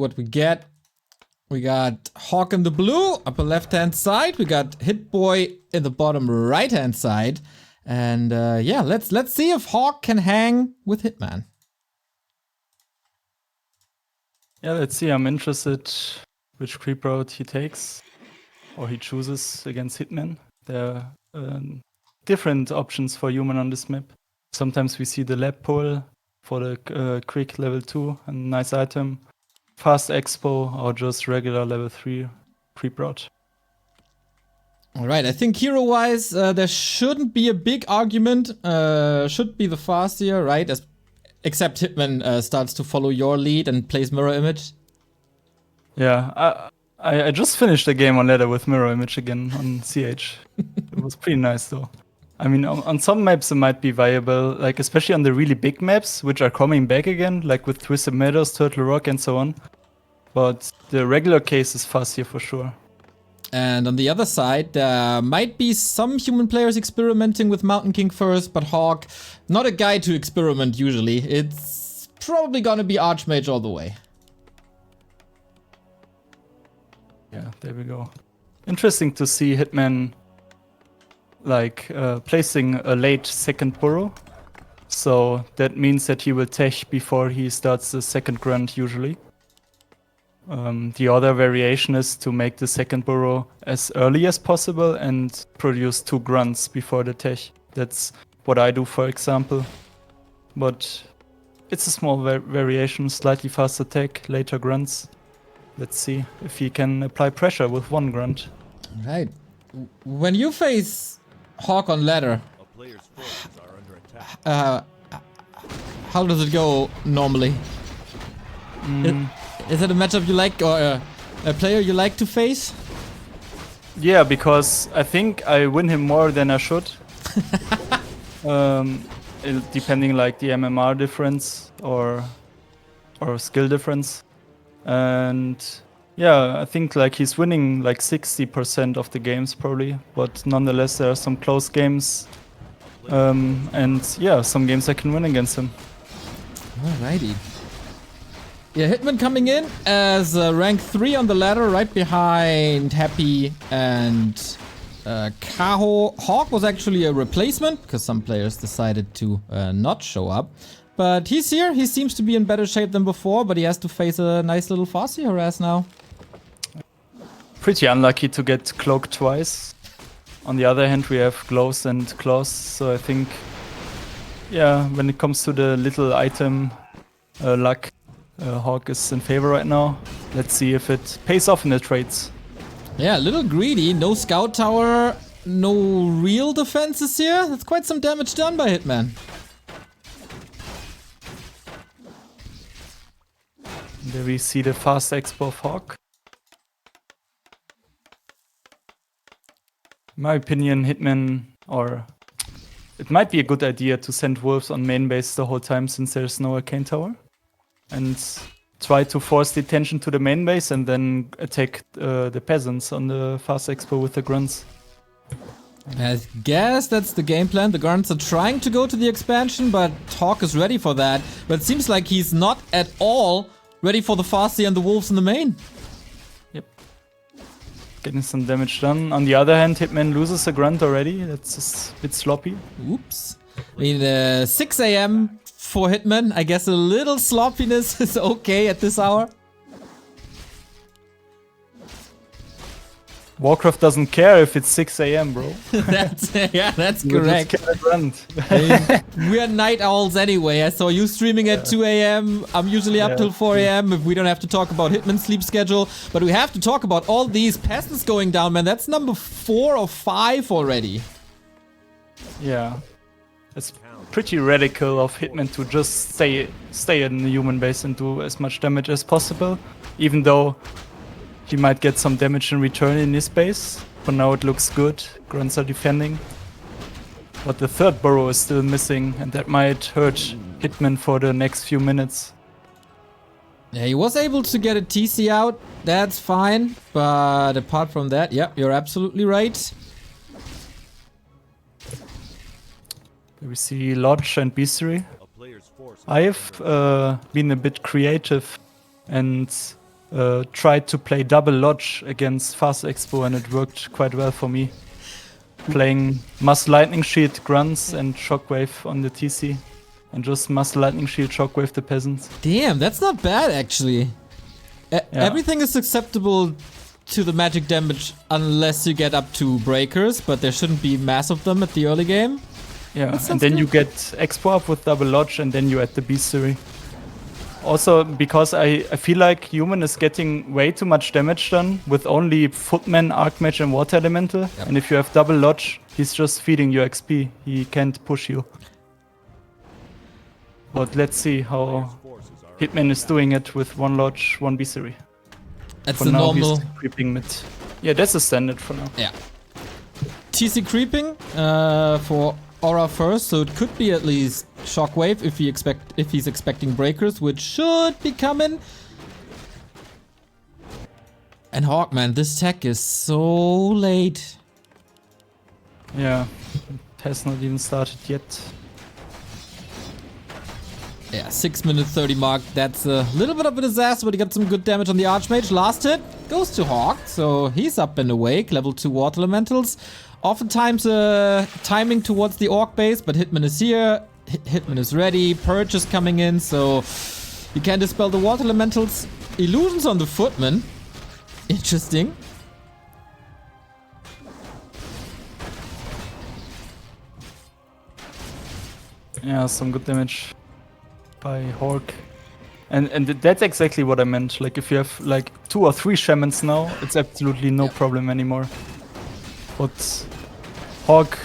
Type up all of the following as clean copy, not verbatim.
what we get. We got HawK in the blue, upper left-hand side. We got Hitboy in the bottom right-hand side. And yeah, let's see if HawK can hang with Hitman. Yeah, let's see. I'm interested which creep route he takes or he chooses against Hitman. There are different options for human on this map. Sometimes we see the lab pull for the quick level 2, a nice item. Fast expo or just regular level 3 creep route. Alright, I think hero-wise, there shouldn't be a big argument. Should be the Farseer, right? Except Hitman starts to follow your lead and plays mirror image. Yeah, I just finished a game on ladder with mirror image again on CH. It was pretty nice though. I mean, on some maps it might be viable, like especially on the really big maps, which are coming back again, like with Twisted Meadows, Turtle Rock, and so on. But the regular case is Farseer for sure. And on the other side, there might be some human players experimenting with Mountain King first, but HawK, not a guy to experiment usually. It's probably gonna be Archmage all the way. Yeah, there we go. Interesting to see Hitman like placing a late second burrow. So that means that he will tech before he starts the second grunt usually. The other variation is to make the second burrow as early as possible and produce 2 grunts before the tech. That's what I do, for example. But it's a small variation, slightly faster tech, later grunts. Let's see if he can apply pressure with 1 grunt. Right. When you face HawK on ladder, how does it go normally? Is it a matchup you like or a player you like to face? Yeah, because I think I win him more than I should. Depending like the MMR difference or skill difference. And yeah, I think like he's winning like 60% of the games probably, but nonetheless there are some close games. And yeah, some games I can win against him. Alrighty. Yeah, Hitman coming in as rank 3 on the ladder, right behind Happy and Kaho. HawK was actually a replacement, because some players decided to not show up. But he's here, he seems to be in better shape than before, but he has to face a nice little Farseer harass now. Pretty unlucky to get cloaked twice. On the other hand, we have gloves and claws, so I think, yeah, when it comes to the little item luck, HawK is in favor right now. Let's see if it pays off in the trades. Yeah, a little greedy. No scout tower, no real defenses here. That's quite some damage done by Hitman. There we see the fast expo of HawK. In my opinion, Hitman, or it might be a good idea to send wolves on main base the whole time since there's no arcane tower. And try to force the attention to the main base and then attack the peasants on the fast expo with the grunts. I guess that's the game plan. The grunts are trying to go to the expansion, but HawK is ready for that. But it seems like he's not at all ready for the Farseer and the wolves in the main. Yep. Getting some damage done. On the other hand, Hitman loses a grunt already. That's a bit sloppy. Oops. I mean, 6 AM for Hitman. I guess a little sloppiness is okay at this hour. Warcraft doesn't care if it's 6 AM, bro. that's correct. I mean, we are night owls anyway. I saw you streaming at 2 AM. I'm usually up till 4 AM if we don't have to talk about Hitman's sleep schedule. But we have to talk about all these peasants going down, man. That's number 4 or 5 already. Yeah. It's pretty radical of Hitman to just stay in the human base and do as much damage as possible. Even though he might get some damage in return in his base. For now it looks good. Grunts are defending. But the third burrow is still missing and that might hurt Hitman for the next few minutes. Yeah, he was able to get a TC out. That's fine. But apart from that, yeah, you're absolutely right. We see Lodge and Beastery. I have been a bit creative and tried to play double lodge against Fast Expo, and it worked quite well for me. Playing Muscle Lightning Shield Grunts and Shockwave on the TC, and just Muscle Lightning Shield Shockwave the peasants. Damn, that's not bad actually. Everything is acceptable to the magic damage unless you get up to breakers, but there shouldn't be mass of them at the early game. Yeah, and then you get Expo up with double lodge, and then you add the Beast Theory. Also, because I feel like Human is getting way too much damage done with only Footman, Archmage, and Water Elemental. Yep. And if you have double lodge, he's just feeding you XP. He can't push you. But let's see how Hitman is doing it with one lodge, one Beast Theory. That's For the now, normal. he's creeping mid. Yeah, that's a standard for now. Yeah. TC creeping for Aura first, so it could be at least Shockwave if he's expecting breakers, which should be coming. And HawK, man, this tech is so late. Yeah, it has not even started yet. Yeah, 6 minutes 30 mark. That's a little bit of a disaster, but he got some good damage on the Archmage. Last hit goes to HawK, so he's up and awake. Level 2 Water Elementals. Oftentimes timing towards the Orc base, but Hitman is here. Hitman is ready. Purge is coming in, so you can dispel the Water Elementals. Illusions on the Footman. Interesting. Yeah, some good damage by HawK. And that's exactly what I meant. Like, if you have like 2 or 3 shamans now, it's absolutely no problem anymore. But HawK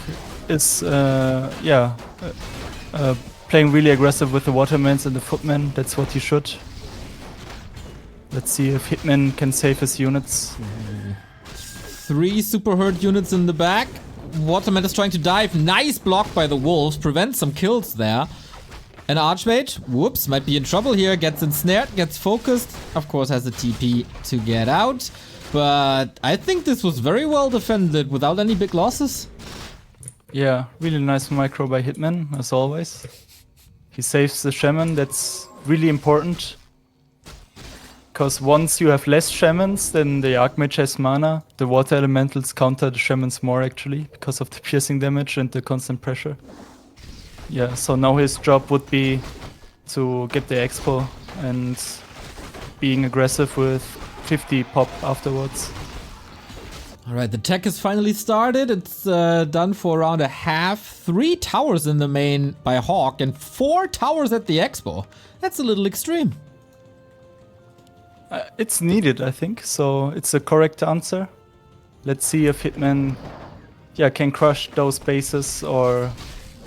is, playing really aggressive with the Watermans and the Footmen. That's what he should. Let's see if Hitman can save his units. 3 super hurt units in the back. Waterman is trying to dive. Nice block by the wolves. Prevents some kills there. An Archmage, whoops, might be in trouble here. Gets ensnared, gets focused. Of course has a TP to get out. But I think this was very well defended without any big losses. Yeah, really nice micro by Hitman, as always. He saves the Shaman, that's really important. Because once you have less Shamans, then the Archmage has mana. The Water Elementals counter the Shamans more, actually, because of the piercing damage and the constant pressure. Yeah, so now his job would be to get the Expo and being aggressive with 50 pop afterwards. Alright, the tech is finally started. It's done for around a half. 3 towers in the main by HawK and 4 towers at the Expo. That's a little extreme. It's needed, I think, so it's a correct answer. Let's see if Hitman can crush those bases, or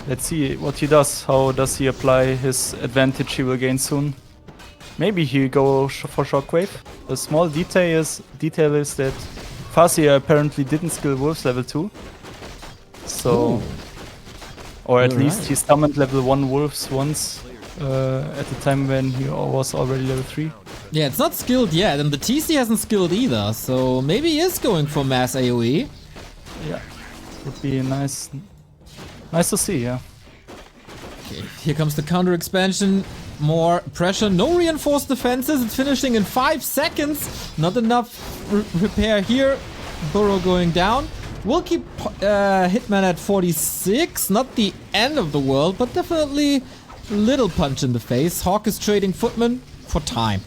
let's see what he does. How does he apply his advantage he will gain soon? Maybe he go for Shockwave. A small detail is that Farseer apparently didn't skill Wolves level 2. So, Ooh. or at least he summoned level 1 Wolves once at the time when he was already level 3. Yeah, it's not skilled yet, and the TC hasn't skilled either, so maybe he is going for mass AoE. Yeah, would be nice to see, yeah. Okay, here comes the counter expansion. More pressure, no reinforced defenses. It's finishing in 5 seconds. Not enough repair here. Burrow going down. We'll keep Hitman at 46. Not the end of the world, but definitely a little punch in the face. HawK is trading Footman for time.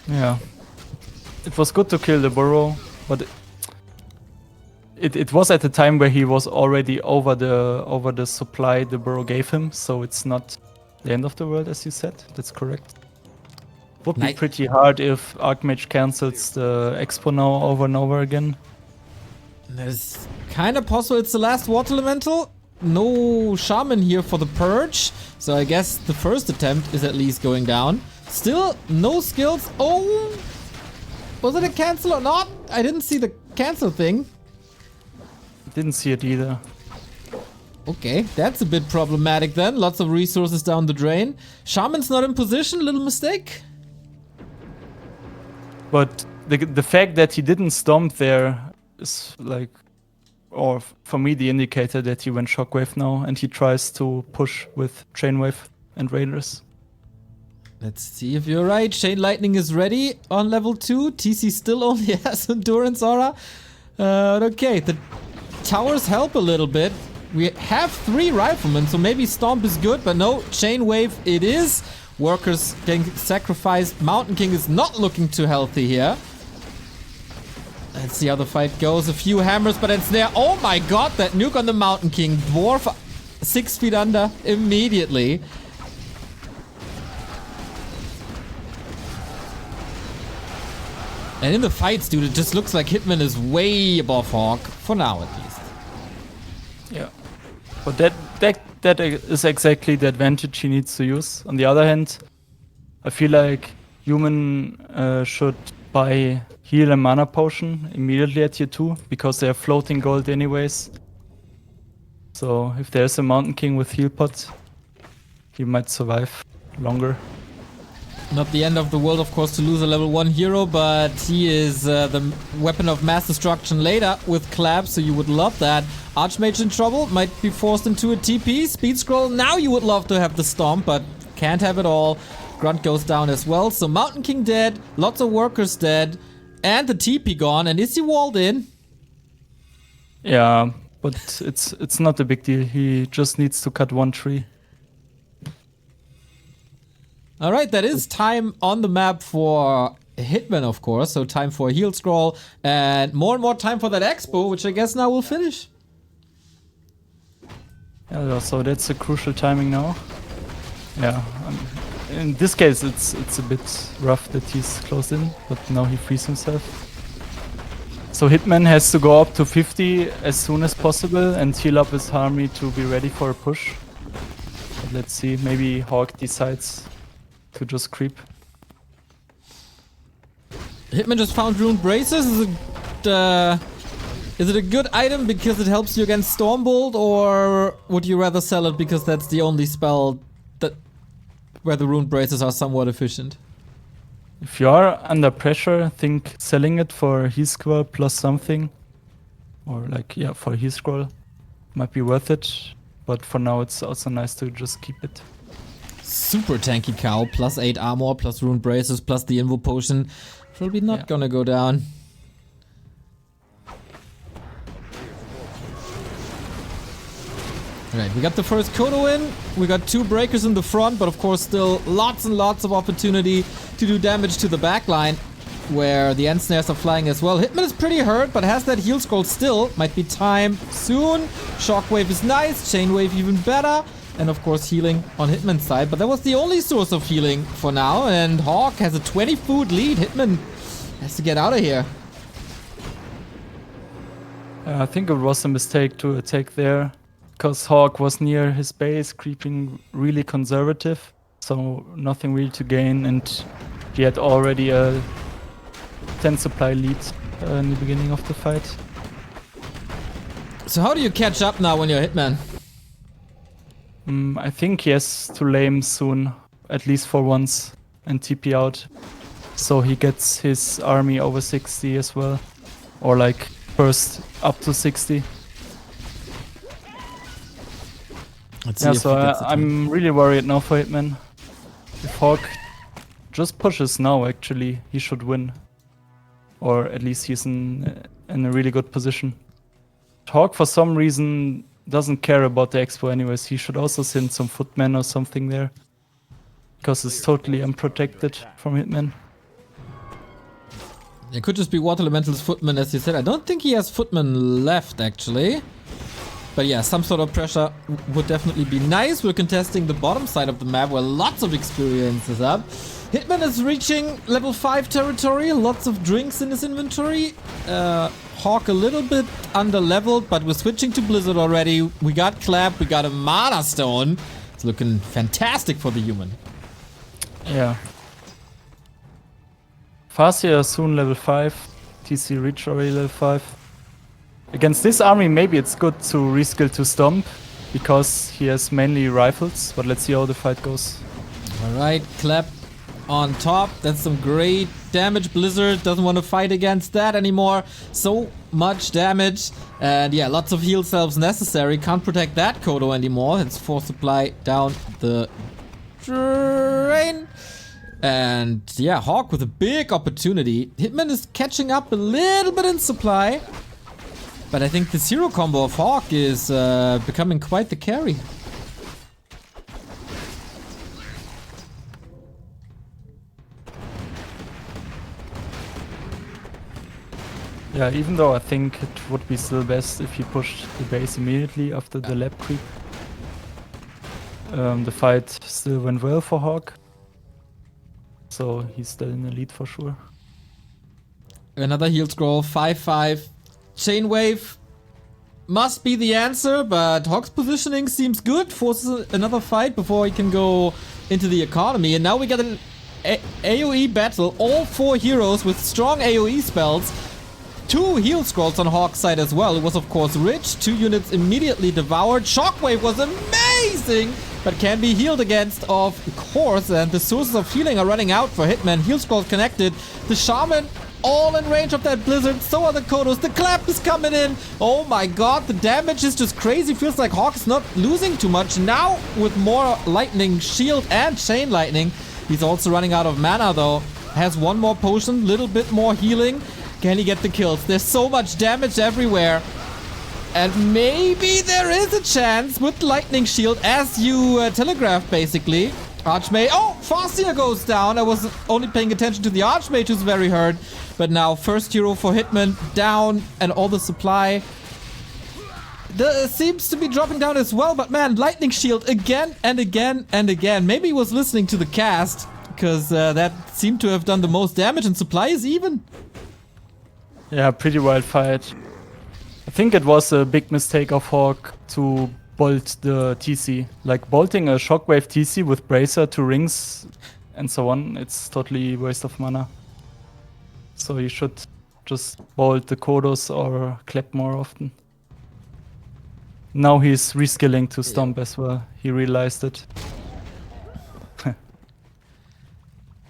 Yeah. It was good to kill the Burrow, but it was at the time where he was already over the supply the Burrow gave him, so it's not the end of the world, as you said. That's correct. Would be pretty hard if Archmage cancels the Expo now over and over again. It's kind of possible it's the last Water Elemental. No Shaman here for the Purge, so I guess the first attempt is at least going down. Still, no skills. Oh! Was it a cancel or not? I didn't see the cancel thing. Didn't see it either. Okay, that's a bit problematic then. Lots of resources down the drain. Shaman's not in position, little mistake. But the fact that he didn't stomp there is like, or for me, the indicator that he went Shockwave now and he tries to push with Chainwave and Raiders. Let's see if you're right. Chain Lightning is ready on level 2. TC still only has Endurance Aura. Okay, the towers help a little bit. We have 3 riflemen, so maybe Stomp is good, but no, Chain Wave it is. Workers getting sacrificed. Mountain King is not looking too healthy here. Let's see how the fight goes. A few hammers, but it's there. Oh my god, that nuke on the Mountain King. Dwarf 6 feet under immediately. And in the fights, dude, it just looks like Hitman is way above HawK, for now at least. Yeah. But that is exactly the advantage he needs to use. On the other hand, I feel like Human should buy heal and mana potion immediately at tier 2, because they are floating gold anyways. So if there's a Mountain King with heal pot, he might survive longer. Not the end of the world, of course, to lose a level 1 hero, but he is the weapon of mass destruction later with Clap, so you would love that. Archmage in trouble, might be forced into a TP. Speed scroll, now you would love to have the Stomp, but can't have it all. Grunt goes down as well, so Mountain King dead, lots of workers dead, and the TP gone, and is he walled in? Yeah, but it's not a big deal, he just needs to cut 1 tree. Alright, that is time on the map for Hitman, of course. So time for a heal scroll and more time for that expo, which I guess now will finish. Yeah, so that's a crucial timing now. Yeah, in this case it's a bit rough that he's close in, but now he frees himself. So Hitman has to go up to 50 as soon as possible and heal up his army to be ready for a push. But let's see, maybe HawK decides to just creep. Hitman just found Ruined Braces. Is it a good item because it helps you against Stormbolt, or would you rather sell it because that's the only spell that where the Ruined Braces are somewhat efficient? If you are under pressure, I think selling it for heal scroll plus something, or like, yeah, for heal scroll might be worth it. But for now it's also nice to just keep it. Super tanky cow, plus 8 armor, plus Ruined Braces, plus the Invo Potion. Probably not gonna go down. Alright, we got the first Kodo in. We got 2 breakers in the front, but of course still lots and lots of opportunity to do damage to the backline, where the end snares are flying as well. Hitman is pretty hurt, but has that heal scroll still. Might be time soon. Shockwave is nice, Chainwave even better. And of course healing on Hitman's side, but that was the only source of healing for now, and HawK has a 20 food lead. Hitman has to get out of here. I think it was a mistake to attack there, because HawK was near his base, creeping really conservative, so nothing really to gain, and he had already a 10 supply lead in the beginning of the fight. So how do you catch up now when you're Hitman? I think he has to lame soon, at least for once, and TP out. So he gets his army over 60 as well. Or like first up to 60. Yeah, so I'm really worried now for Hitman. If HawK just pushes now, actually, he should win. Or at least he's in a really good position. HawK, for some reason, doesn't care about the expo anyways. He should also send some footmen or something there, because it's totally unprotected from Hitman. It could just be Water Elemental's footman, as you said. I don't think he has footmen left, actually. But yeah, some sort of pressure would definitely be nice. We're contesting the bottom side of the map, where lots of experience is up. Hitman is reaching level 5 territory, lots of drinks in his inventory. HawK a little bit under leveled, but we're switching to Blizzard already. We got Clap, we got a Mana Stone. It's looking fantastic for the Human. Yeah. Farseer soon level 5. TC reach already level 5. Against this army, maybe it's good to reskill to Stomp, because he has mainly rifles, but let's see how the fight goes. Alright, Clap on top. That's some great damage. Blizzard doesn't want to fight against that anymore. So much damage. And yeah, lots of heal selves necessary. Can't protect that Kodo anymore. It's force supply down the drain. And yeah, HawK with a big opportunity. Hitman is catching up a little bit in supply. But I think the zero combo of HawK is becoming quite the carry. Yeah, even though I think it would be still best if he pushed the base immediately after the lab creep. The fight still went well for HawK. So he's still in the lead for sure. Another heal scroll, 5-5. Chain wave must be the answer, but HawK's positioning seems good. Forces another fight before he can go into the economy. And now we get an AoE battle. All 4 heroes with strong AoE spells. 2 heal scrolls on HawK's side as well. It was of course rich. 2 units immediately devoured. Shockwave was amazing, but can be healed against, of course. And the sources of healing are running out for Hitman. Heal scrolls connected. The Shaman all in range of that Blizzard. So are the Kodos. The clap is coming in. Oh my god, the damage is just crazy. Feels like HawK is not losing too much. Now with more lightning shield and chain lightning. He's also running out of mana though. Has 1 more potion, little bit more healing. Can he get the kills? There's so much damage everywhere. And maybe there is a chance with Lightning Shield, as you telegraphed basically. Archmage. Oh, Farseer goes down. I was only paying attention to the Archmage, who's very hurt. But now first hero for Hitman down, and all the supply seems to be dropping down as well. But man, Lightning Shield again and again and again. Maybe he was listening to the cast, because that seemed to have done the most damage, and supply is even. Yeah, pretty wild fight. I think it was a big mistake of HawK to bolt the TC. Like bolting a Shockwave TC with Bracer to rings and so on, it's totally waste of mana. So you should just bolt the Kodos or clap more often. Now he's reskilling to Stomp as well. He realized it.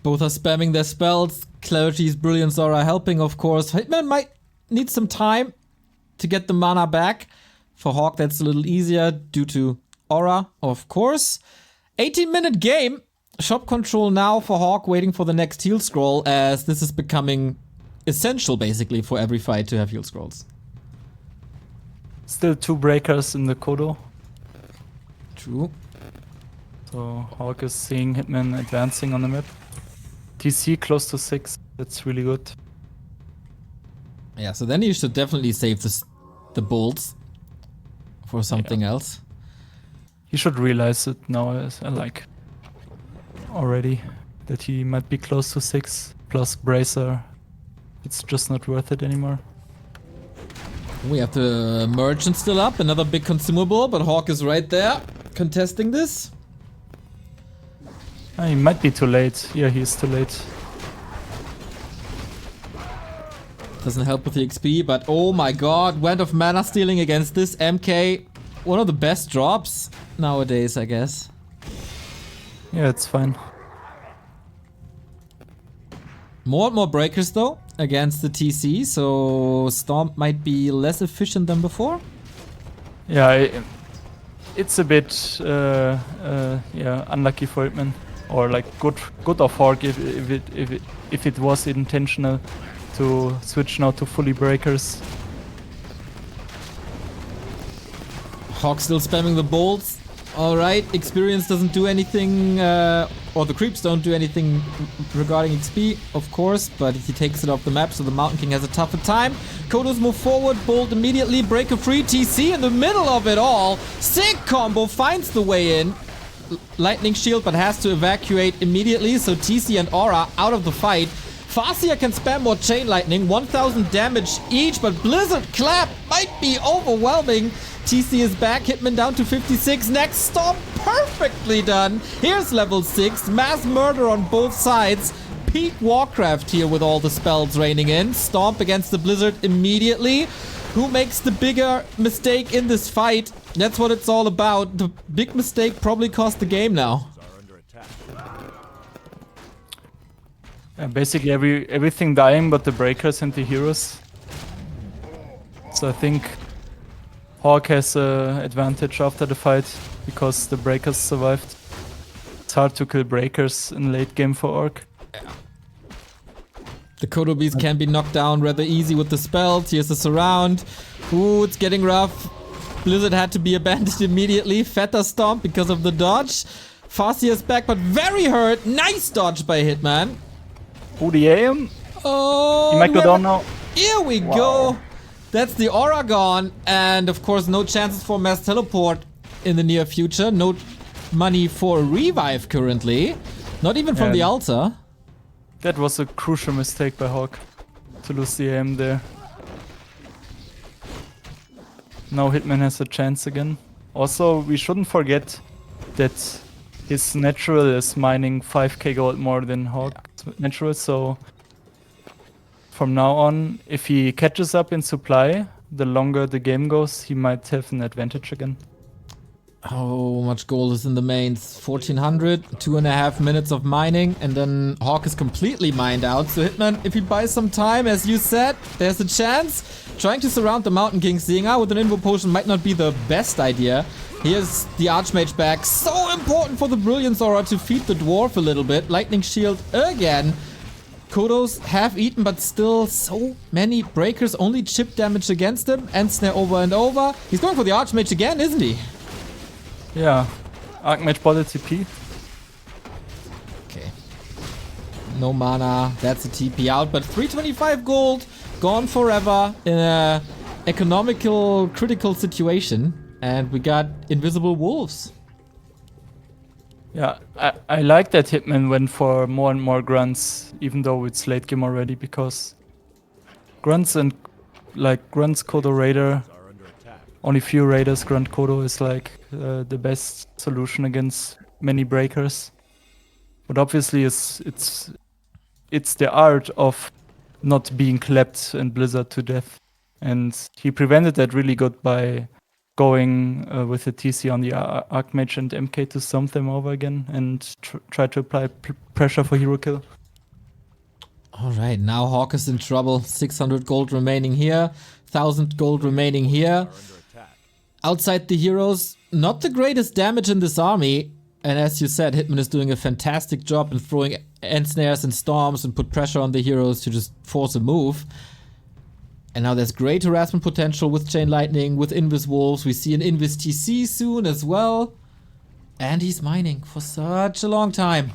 Both are spamming their spells. Clarity's Brilliance Aura helping, of course. Hitman might need some time to get the mana back. For HawK, that's a little easier due to Aura, of course. 18-minute game. Shop control now for HawK, waiting for the next heal scroll, as this is becoming essential, basically, for every fight to have heal scrolls. Still 2 breakers in the Kodo. True. So HawK is seeing Hitman advancing on the map. TC close to 6. That's really good. Yeah, so then you should definitely save the bolts for something else. He should realize it now, like, already, that he might be close to 6 plus Bracer. It's just not worth it anymore. We have the Merchant still up, another big consumable, but HawK is right there contesting this. He might be too late. Yeah, he's too late. Doesn't help with the XP, but oh my god, Wand of Mana stealing against this MK. One of the best drops nowadays, I guess. Yeah, it's fine. More and more breakers though against the TC, so Stomp might be less efficient than before. Yeah, it's a bit yeah, unlucky for Hitman. Or like good of HawK if it was intentional to switch now to fully breakers. HawK still spamming the bolts. Alright, experience doesn't do anything, or the creeps don't do anything regarding XP, of course, but he takes it off the map, so the Mountain King has a tougher time. Kodos move forward, bolt immediately, breaker free, TC in the middle of it all. Sick combo finds the way in. Lightning shield, but has to evacuate immediately, so TC and Aura out of the fight. Farseer can spam more chain lightning, 1000 damage each, but Blizzard Clap might be overwhelming. TC is back, Hitman down to 56, next stop, perfectly done. Here's level 6, mass murder on both sides. Peak Warcraft here with all the spells raining in. Stomp against the Blizzard immediately. Who makes the bigger mistake in this fight? That's what it's all about. The big mistake probably cost the game now. Basically everything dying but the breakers and the heroes. So I think HawK has an advantage after the fight because the breakers survived. It's hard to kill breakers in late game for ORC. The Kodobis can be knocked down rather easy with the spells. Here's the surround. Ooh, it's getting rough. Blizzard had to be abandoned immediately. Fetter Stomp because of the dodge. Farseer's back, but very hurt. Nice dodge by Hitman. Ooh, the aim. Oh, He might go down now. Here we go. That's the aura gone. And of course, no chances for mass teleport in the near future. No money for a revive currently. Not even from the altar. That was a crucial mistake by HawK to lose the aim there. Now Hitman has a chance again. Also, we shouldn't forget that his natural is mining 5k gold more than HawK's natural, so from now on, if he catches up in supply, the longer the game goes, he might have an advantage again. How much gold is in the mains? 1400, 2.5 minutes of mining, and then HawK is completely mined out. So Hitman, if he buys some time, as you said, there's a chance. Trying to surround the Mountain King, seeing out with an Invo Potion might not be the best idea. Here's the Archmage back. So important for the Brilliance Aura to feed the Dwarf a little bit. Lightning Shield again. Kodos half eaten, but still so many breakers. Only chip damage against him. End snare over and over. He's going for the Archmage again, isn't he? Yeah. Archmage bought a TP. Okay. No mana. That's a TP out, but 325 gold. Gone forever in a economical, critical situation. And we got Invisible Wolves. Yeah, I like that Hitman went for more and more grunts, even though it's late game already, because grunts and grunts Kodo Raider, only few Raiders grunt Kodo is like the best solution against many breakers. But obviously it's the art of not being clapped in Blizzard to death, and he prevented that really good by going with the TC on the Archmage and MK to stomp them over again and try to apply pressure for hero kill. Alright, now HawK is in trouble. 600 gold remaining here, 1000 gold remaining here. Outside the heroes, not the greatest damage in this army. And as you said, Hitman is doing a fantastic job in throwing end snares and storms and put pressure on the heroes to just force a move. And now there's great harassment potential with Chain Lightning, with Invis Wolves. We see an Invis TC soon as well. And he's mining for such a long time.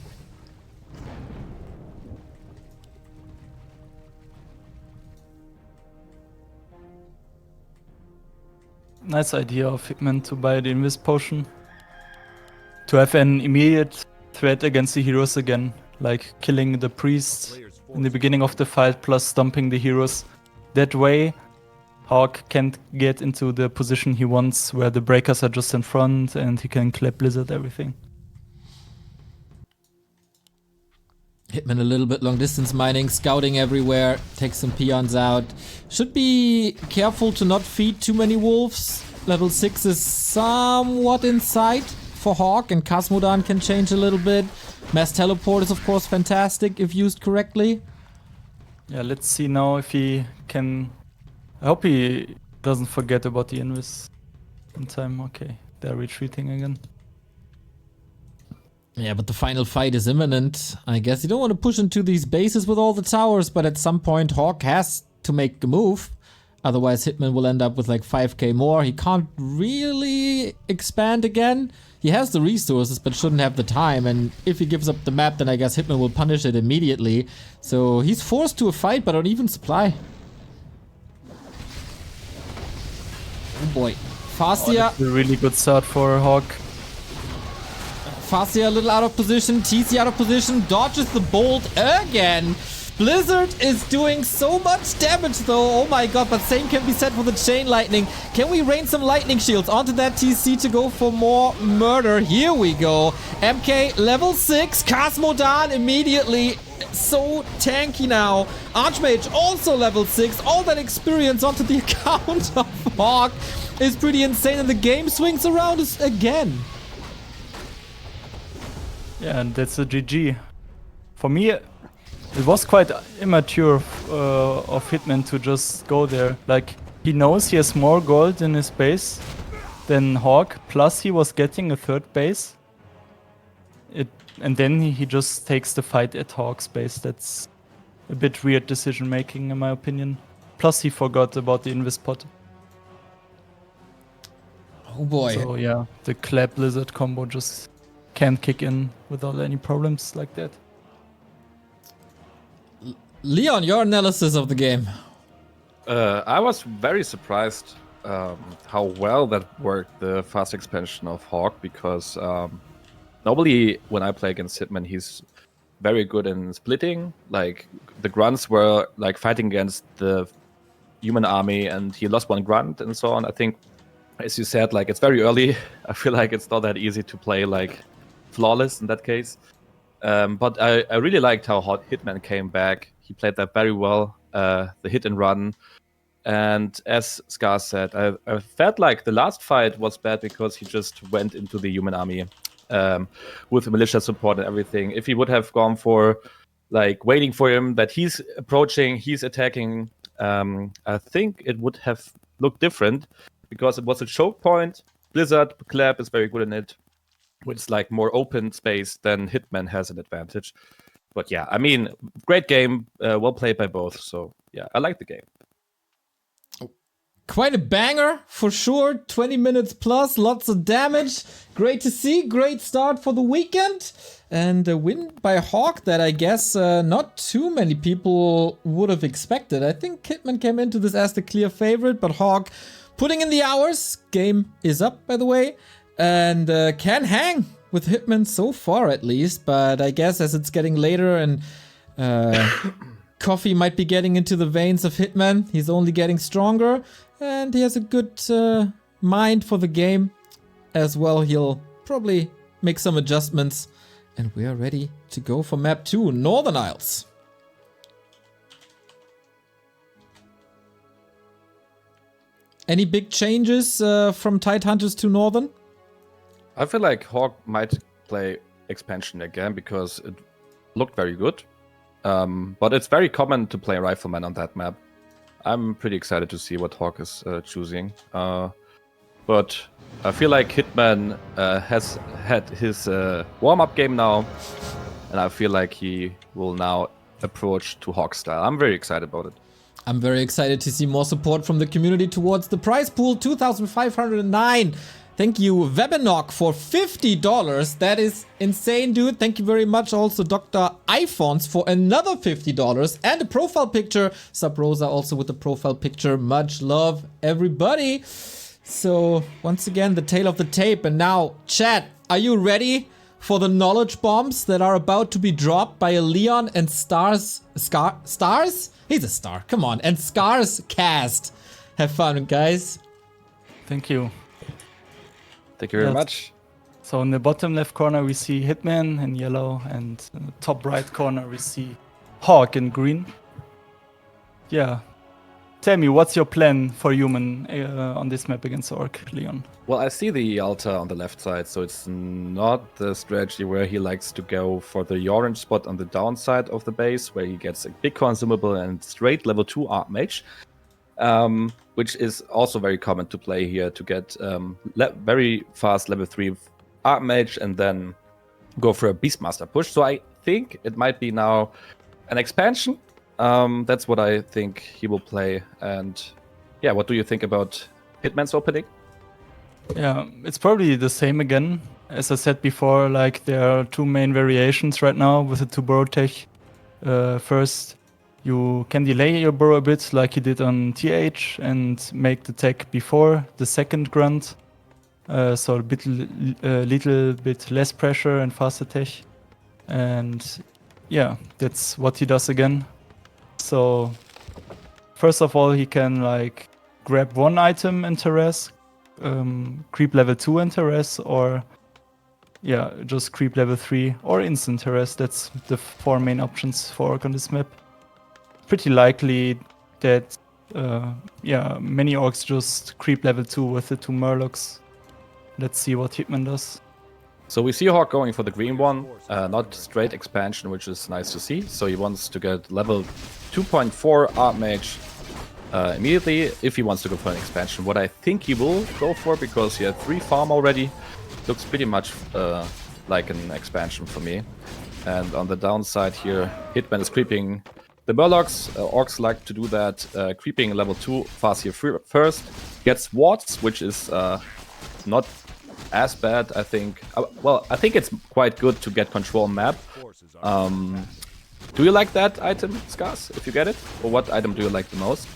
Nice idea of Hitman to buy the Invis potion. To have an immediate threat against the heroes again. Like killing the priest in the beginning of the fight plus stomping the heroes. That way, HawK can't get into the position he wants, where the breakers are just in front and he can clap Blizzard everything. Hitman a little bit long distance mining, scouting everywhere, takes some peons out. Should be careful to not feed too many wolves. Level 6 is somewhat in sight for HawK, and Cosmodan can change a little bit. Mass Teleport is of course fantastic if used correctly. Yeah, let's see now if he can... I hope he doesn't forget about the Invis in time. Okay, they're retreating again. Yeah, but the final fight is imminent. I guess you don't want to push into these bases with all the towers, but at some point HawK has to make a move. Otherwise Hitman will end up with like 5k more. He can't really expand again. He has the resources, but shouldn't have the time. And if he gives up the map, then I guess Hitman will punish it immediately. So he's forced to a fight, but on even supply. Oh boy. Farseer. Oh, a really good start for HawK. Farseer a little out of position. TC out of position. Dodges the bolt again. Blizzard is doing so much damage though. Oh my god, but same can be said for the Chain Lightning. Can we rain some lightning shields onto that TC to go for more murder? Here we go. MK level 6. Cosmodan immediately. So tanky now. Archmage also level 6. All that experience onto the account of HawK is pretty insane, and the game swings around us again. Yeah, and that's a GG. For me, it was quite immature of Hitman to just go there. Like, he knows he has more gold in his base than HawK, plus he was getting a third base. It And then he just takes the fight at HawK space. That's a bit weird decision making in my opinion. Plus he forgot about the invis pot. Oh boy. So yeah, the Clap Blizzard combo just can't kick in without any problems like that. Leon, your analysis of the game. I was very surprised how well that worked, the fast expansion of HawK, because normally when I play against Hitman, he's very good in splitting. Like the grunts were like fighting against the human army and he lost one grunt and so on. I think, as you said, like it's very early. I feel like it's not that easy to play like flawless in that case. But I really liked how Hitman came back. He played that very well, the hit and run. And as Scar said, I felt like the last fight was bad because he just went into the human army with the militia support and everything. If he would have gone for like waiting for him, that he's approaching, he's attacking, I think it would have looked different because it was a choke point. Blizzard Clap is very good in it, which is like more open space than Hitman has an advantage. But yeah, I mean, great game, well played by both. So yeah, I like the game. Quite a banger, for sure. 20 minutes plus, lots of damage. Great to see. Great start for the weekend. And a win by HawK that I guess not too many people would have expected. I think Hitman came into this as the clear favorite, but HawK putting in the hours. Game is up, by the way. And can hang with Hitman so far, at least. But I guess as it's getting later and coffee might be getting into the veins of Hitman, he's only getting stronger. And he has a good mind for the game as well. He'll probably make some adjustments. And we are ready to go for map 2, Northern Isles. Any big changes from Tidehunters to Northern? I feel like HawK might play expansion again because it looked very good. But it's very common to play Rifleman on that map. I'm pretty excited to see what HawK is choosing. But I feel like Hitman has had his warm-up game now. And I feel like he will now approach to HawK style. I'm very excited about it. I'm very excited to see more support from the community towards the prize pool. 2,509. Thank you, Webinok, for $50. That is insane, dude. Thank you very much. Also, Dr. iPhones for another $50 and a profile picture. Sub Rosa also with the profile picture. Much love, everybody. So, once again, the tail of the tape. And now, chat, are you ready for the knowledge bombs that are about to be dropped by a Leon and Stars? He's a star. Come on. And Scars cast. Have fun, guys. Thank you. Thank you very much. So in the bottom left corner we see Hitman in yellow, and in the top right corner we see HawK in green. Yeah. Tell me, what's your plan for human on this map against Orc, Leon? Well, I see the altar on the left side, so it's not the strategy where he likes to go for the orange spot on the downside of the base, where he gets a big consumable and straight level 2 Archmage. Which is also very common to play here, to get very fast level 3 Archmage and then go for a Beastmaster push. So I think it might be now an expansion. That's what I think he will play. And yeah, what do you think about Hitman's opening? Yeah, it's probably the same again. As I said before, like there are two main variations right now with the two burrow tech. First, you can delay your burrow a bit like you did on TH and make the tech before the second grunt. So a little bit less pressure and faster tech. And yeah, that's what he does again. So first of all, he can like grab one item and terrace, creep level 2 and terrace, or yeah, just creep level 3 or instant terrace. That's the 4 main options for Orc on this map. Pretty likely that many orcs just creep level 2 with the 2 Murlocs. Let's see what Hitman does. So we see HawK going for the green one, not straight expansion, which is nice to see. So he wants to get level 2.4 Archmage immediately if he wants to go for an expansion. What I think he will go for, because he had 3 farm already, looks pretty much like an expansion for me. And on the downside here, Hitman is creeping the Murlocs. Orcs like to do that, creeping level 2 Farseer first. Gets wards, which is not as bad, I think. Well, I think it's quite good to get control map. Do you like that item, Scars, if you get it? Or what item do you like the most?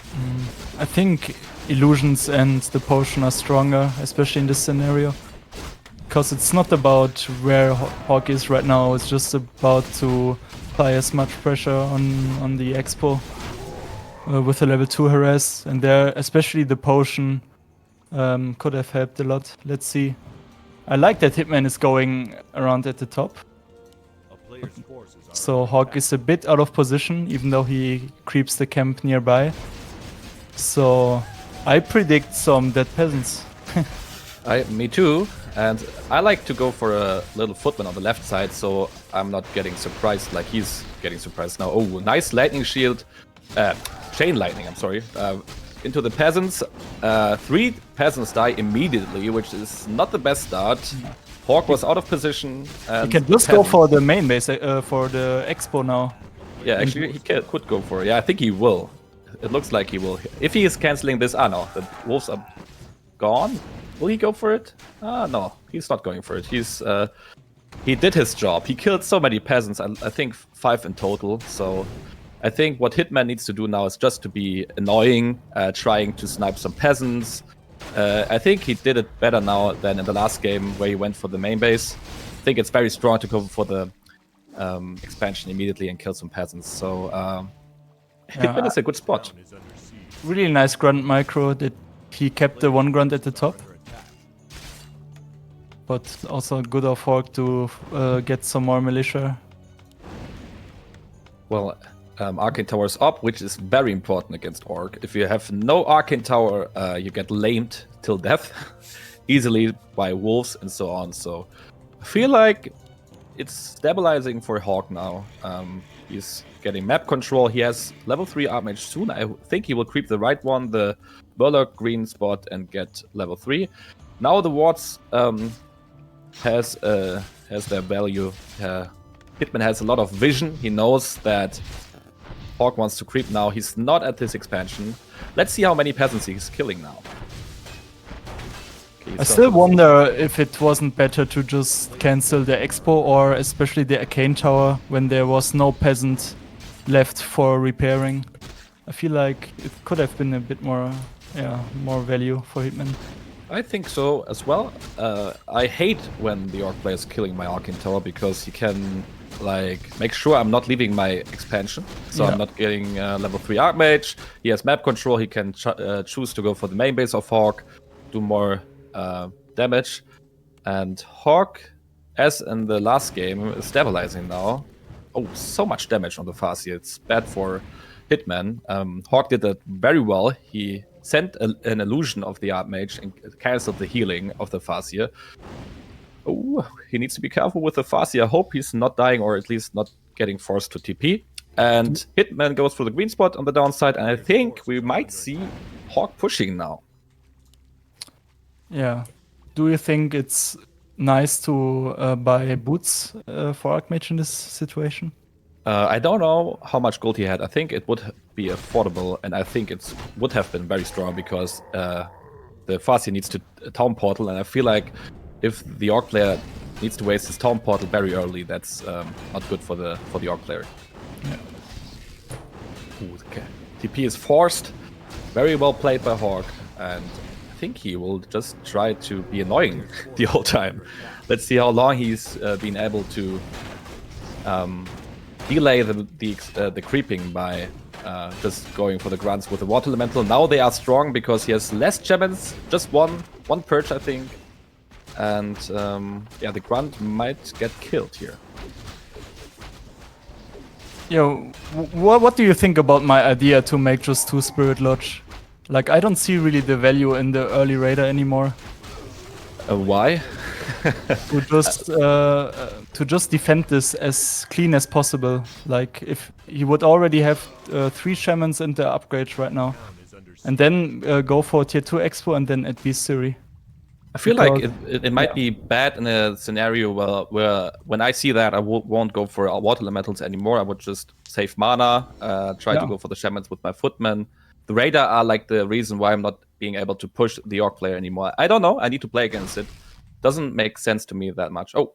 I think illusions and the potion are stronger, especially in this scenario. Because it's not about where HawK is right now, it's just about to apply as much pressure on the expo with a level 2 harass. And there, especially the potion could have helped a lot. Let's see. I like that Hitman is going around at the top. So HawK is a bit out of position, even though he creeps the camp nearby. So I predict some dead peasants. Me too. And I like to go for a little footman on the left side, so I'm not getting surprised like he's getting surprised now. Oh, nice lightning shield. Chain lightning, I'm sorry. Into the peasants. 3 peasants die immediately, which is not the best start. HawK was out of position. And he can just go for the main base, for the expo now. Yeah, actually he could go for it. Yeah, I think he will. It looks like he will. If he is canceling this, no, the wolves are gone. Will he go for it? No, he's not going for it. He did his job. He killed so many peasants, I think 5 in total. So I think what Hitman needs to do now is just to be annoying, trying to snipe some peasants. I think he did it better now than in the last game where he went for the main base. I think it's very strong to go for the expansion immediately and kill some peasants. So Hitman is a good spot. Really nice grunt micro that he kept the 1 grunt at the top. But also good of HawK to get some more militia. Well, Arcane Tower is up, which is very important against Orc. If you have no Arcane Tower, you get lamed till death easily by wolves and so on. So I feel like it's stabilizing for HawK now. He's getting map control. He has level 3 Archmage soon. I think he will creep the right one, the Murloc green spot, and get level 3. Now the wards has their value. Hitman has a lot of vision. He knows that HawK wants to creep now. He's not at this expansion. Let's see how many peasants he's killing now. Okay, I still wonder if it wasn't better to just cancel the expo or especially the Arcane Tower when there was no peasant left for repairing. I feel like it could have been a bit more value for Hitman. I think so as well. I hate when the Orc player is killing my Arcane Tower because he can make sure I'm not leaving my expansion. So I'm not getting level 3 Archmage. He has map control. He can choose to go for the main base of HawK, do more damage. And HawK, as in the last game, is stabilizing now. Oh, so much damage on the Farseer. It's bad for Hitman. HawK did that very well. He sent an illusion of the Archmage and cancelled the healing of the Farseer. Oh, he needs to be careful with the Farseer. I hope he's not dying or at least not getting forced to TP. And Hitman goes for the green spot on the downside, and I think we might see HawK pushing now. Yeah. Do you think it's nice to buy boots for Archmage in this situation? I don't know how much gold he had. I think it would be affordable, and I think it would have been very strong because the Farseer needs to town portal, and I feel like if the Orc player needs to waste his town portal very early, that's not good for the Orc player. Yeah. Ooh, okay. TP is forced. Very well played by HawK, and I think he will just try to be annoying the whole time. Let's see how long he's been able to delay the creeping by just going for the grunts with the water elemental. Now they are strong because he has less champions, just one perch, I think. And the grunt might get killed here. Yo, what do you think about my idea to make just 2 Spirit Lodge? Like, I don't see really the value in the early raider anymore. Why? to just defend this as clean as possible. Like, if he would already have 3 shamans in the upgrades right now, and then go for tier 2 expo and then at WC3. I feel like Because- it might be bad in a scenario where when I see that, I won't go for water elementals anymore. I would just save mana, try to go for the shamans with my footmen. The radar are like the reason why I'm not being able to push the orc player anymore. I don't know. I need to play against it. Doesn't make sense to me that much. Oh.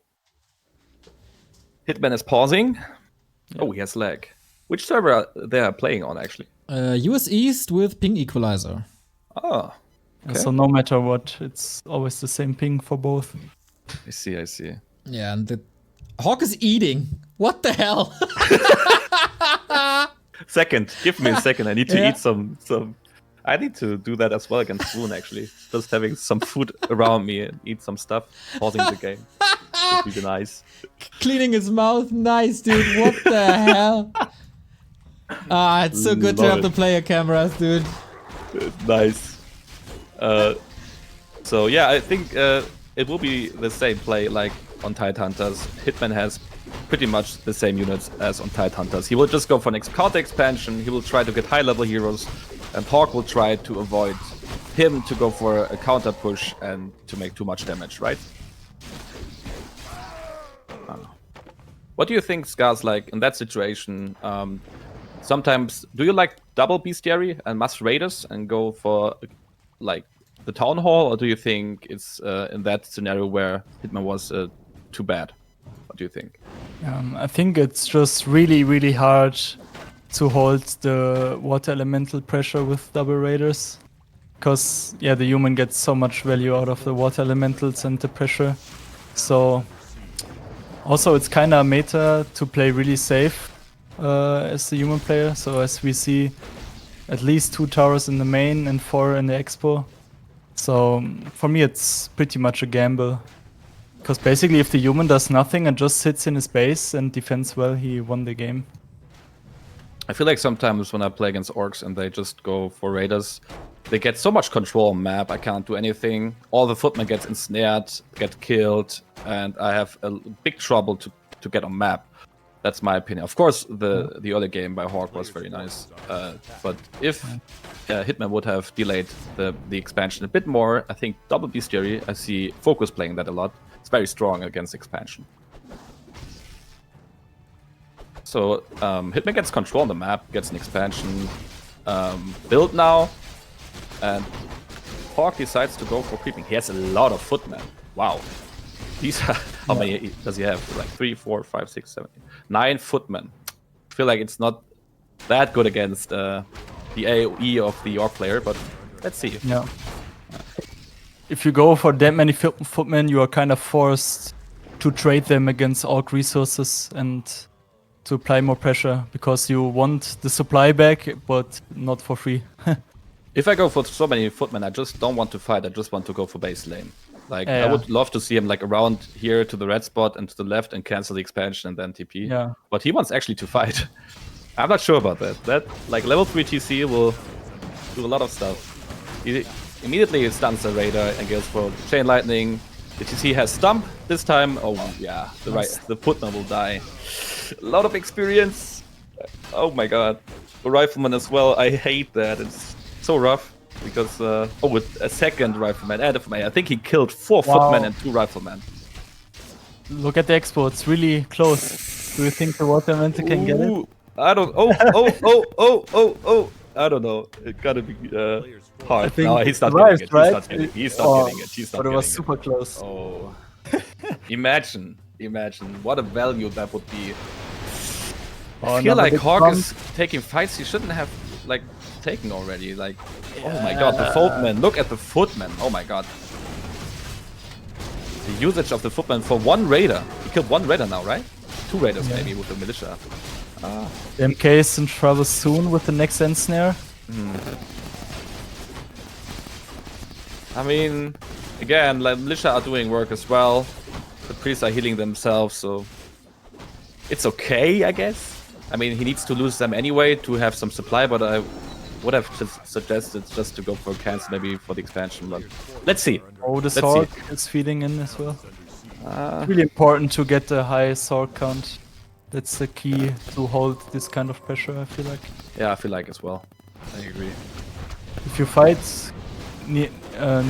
Hitman is pausing. Yeah. Oh, he has lag. Which server they are playing on, actually? US East with ping equalizer. Oh. Okay. So no matter what, it's always the same ping for both. I see, I see. Yeah, and the HawK is eating. What the hell? Second, give me a second. I need to eat some. I need to do that as well against Rune, actually. Just having some food around me and eat some stuff, pausing the game. Would be nice. Cleaning his mouth. Nice, dude. What the hell? Ah, it's so good to have the player cameras, dude. Nice. So yeah, I think it will be the same play like on Tidehunters. Hitman has pretty much the same units as on Tidehunters. He will just go for an counter expansion. He will try to get high-level heroes, and HawK will try to avoid him to go for a counter push and to make too much damage, right? What do you think, Scars, like in that situation? Sometimes, do you like double bestiary and mass raiders and go for like the town hall, or do you think it's in that scenario where Hitman was too bad? What do you think? I think it's just really, really hard to hold the water elemental pressure with double raiders. Because, yeah, the human gets so much value out of the water elementals and the pressure. So, also it's kind of meta to play really safe as the human player. So, as we see, at least 2 towers in the main and 4 in the expo. So, for me, it's pretty much a gamble. Because basically, if the human does nothing and just sits in his base and defends well, he won the game. I feel like sometimes when I play against orcs and they just go for raiders, they get so much control on map, I can't do anything. All the footmen get ensnared, get killed, and I have a big trouble to get on map. That's my opinion. Of course, the other game by HawK was very nice. But if Hitman would have delayed the expansion a bit more, I think double bestiary, I see Focus playing that a lot. It's very strong against expansion. So Hitman gets control on the map, gets an expansion build now, and HawK decides to go for creeping. He has a lot of footmen. Wow. These are, how many does he have? Like 3, 4, 5, 6, 7, 9 footmen. I feel like it's not that good against the AoE of the orc player, but let's see. Yeah. If you go for that many footmen, you are kind of forced to trade them against orc resources and to apply more pressure because you want the supply back, but not for free. If I go for so many footmen, I just don't want to fight. I just want to go for base lane. Like I would love to see him like around here to the red spot and to the left and cancel the expansion and then TP. Yeah. But he wants actually to fight. I'm not sure about that. That like level 3 TC will do a lot of stuff. He immediately stuns the raider and goes for chain lightning. The TC has stump this time. Oh yeah, the footman will die. A lot of experience. Oh my god. The rifleman as well. I hate that. It's so rough. Because, with a second rifleman and a footman. I think he killed 4 footmen and 2 riflemen. Look at the expo, it's really close. Do you think the water elemental can get it? I don't, I don't know. It gotta be hard. No, he's not getting it. Right? He's not getting it. He's not but getting it was super close. Oh. Imagine what a value that would be. I feel like HawK is taking fights he shouldn't have, like, taken already. Like, oh my god, the footman. Look at the footman. Oh my god. The usage of the footman for 1 raider. He killed 1 raider now, right? 2 raiders maybe with the militia. The MK is in trouble soon with the next end snare. I mean, again, like, militia are doing work as well. The priests are healing themselves, so it's okay, I guess. I mean, he needs to lose them anyway to have some supply, but I would have suggested just to go for a cancel maybe for the expansion, but let's see. Oh, the sword is feeding in as well. It's really important to get a high sword count. That's the key to hold this kind of pressure, I feel like. Yeah, I feel like as well. I agree. If you fight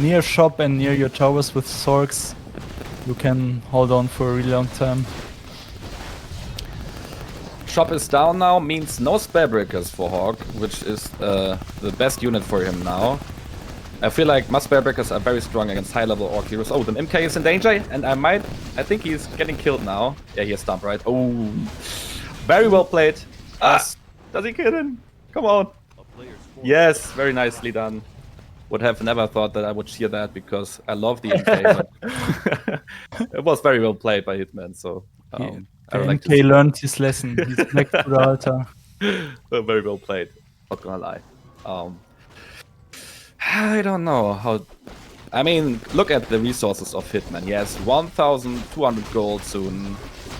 near shop and near your towers with Sorks, you can hold on for a really long time. Shop is down now, means no spell breakers for HawK, which is the best unit for him now. I feel like my spell breakers are very strong against high level orc heroes. Oh, the MK is in danger, and I think he's getting killed now. Yeah, he has stomp, right? Oh, very well played. Does he kill him? Come on. Yes, very nicely done. Would have never thought that I would cheer that because I love the MK, but it was very well played by Hitman, so I would like to MK learned his lesson. He's back to the altar. very well played, not gonna lie. I don't know how... I mean, look at the resources of Hitman. He has 1,200 gold soon.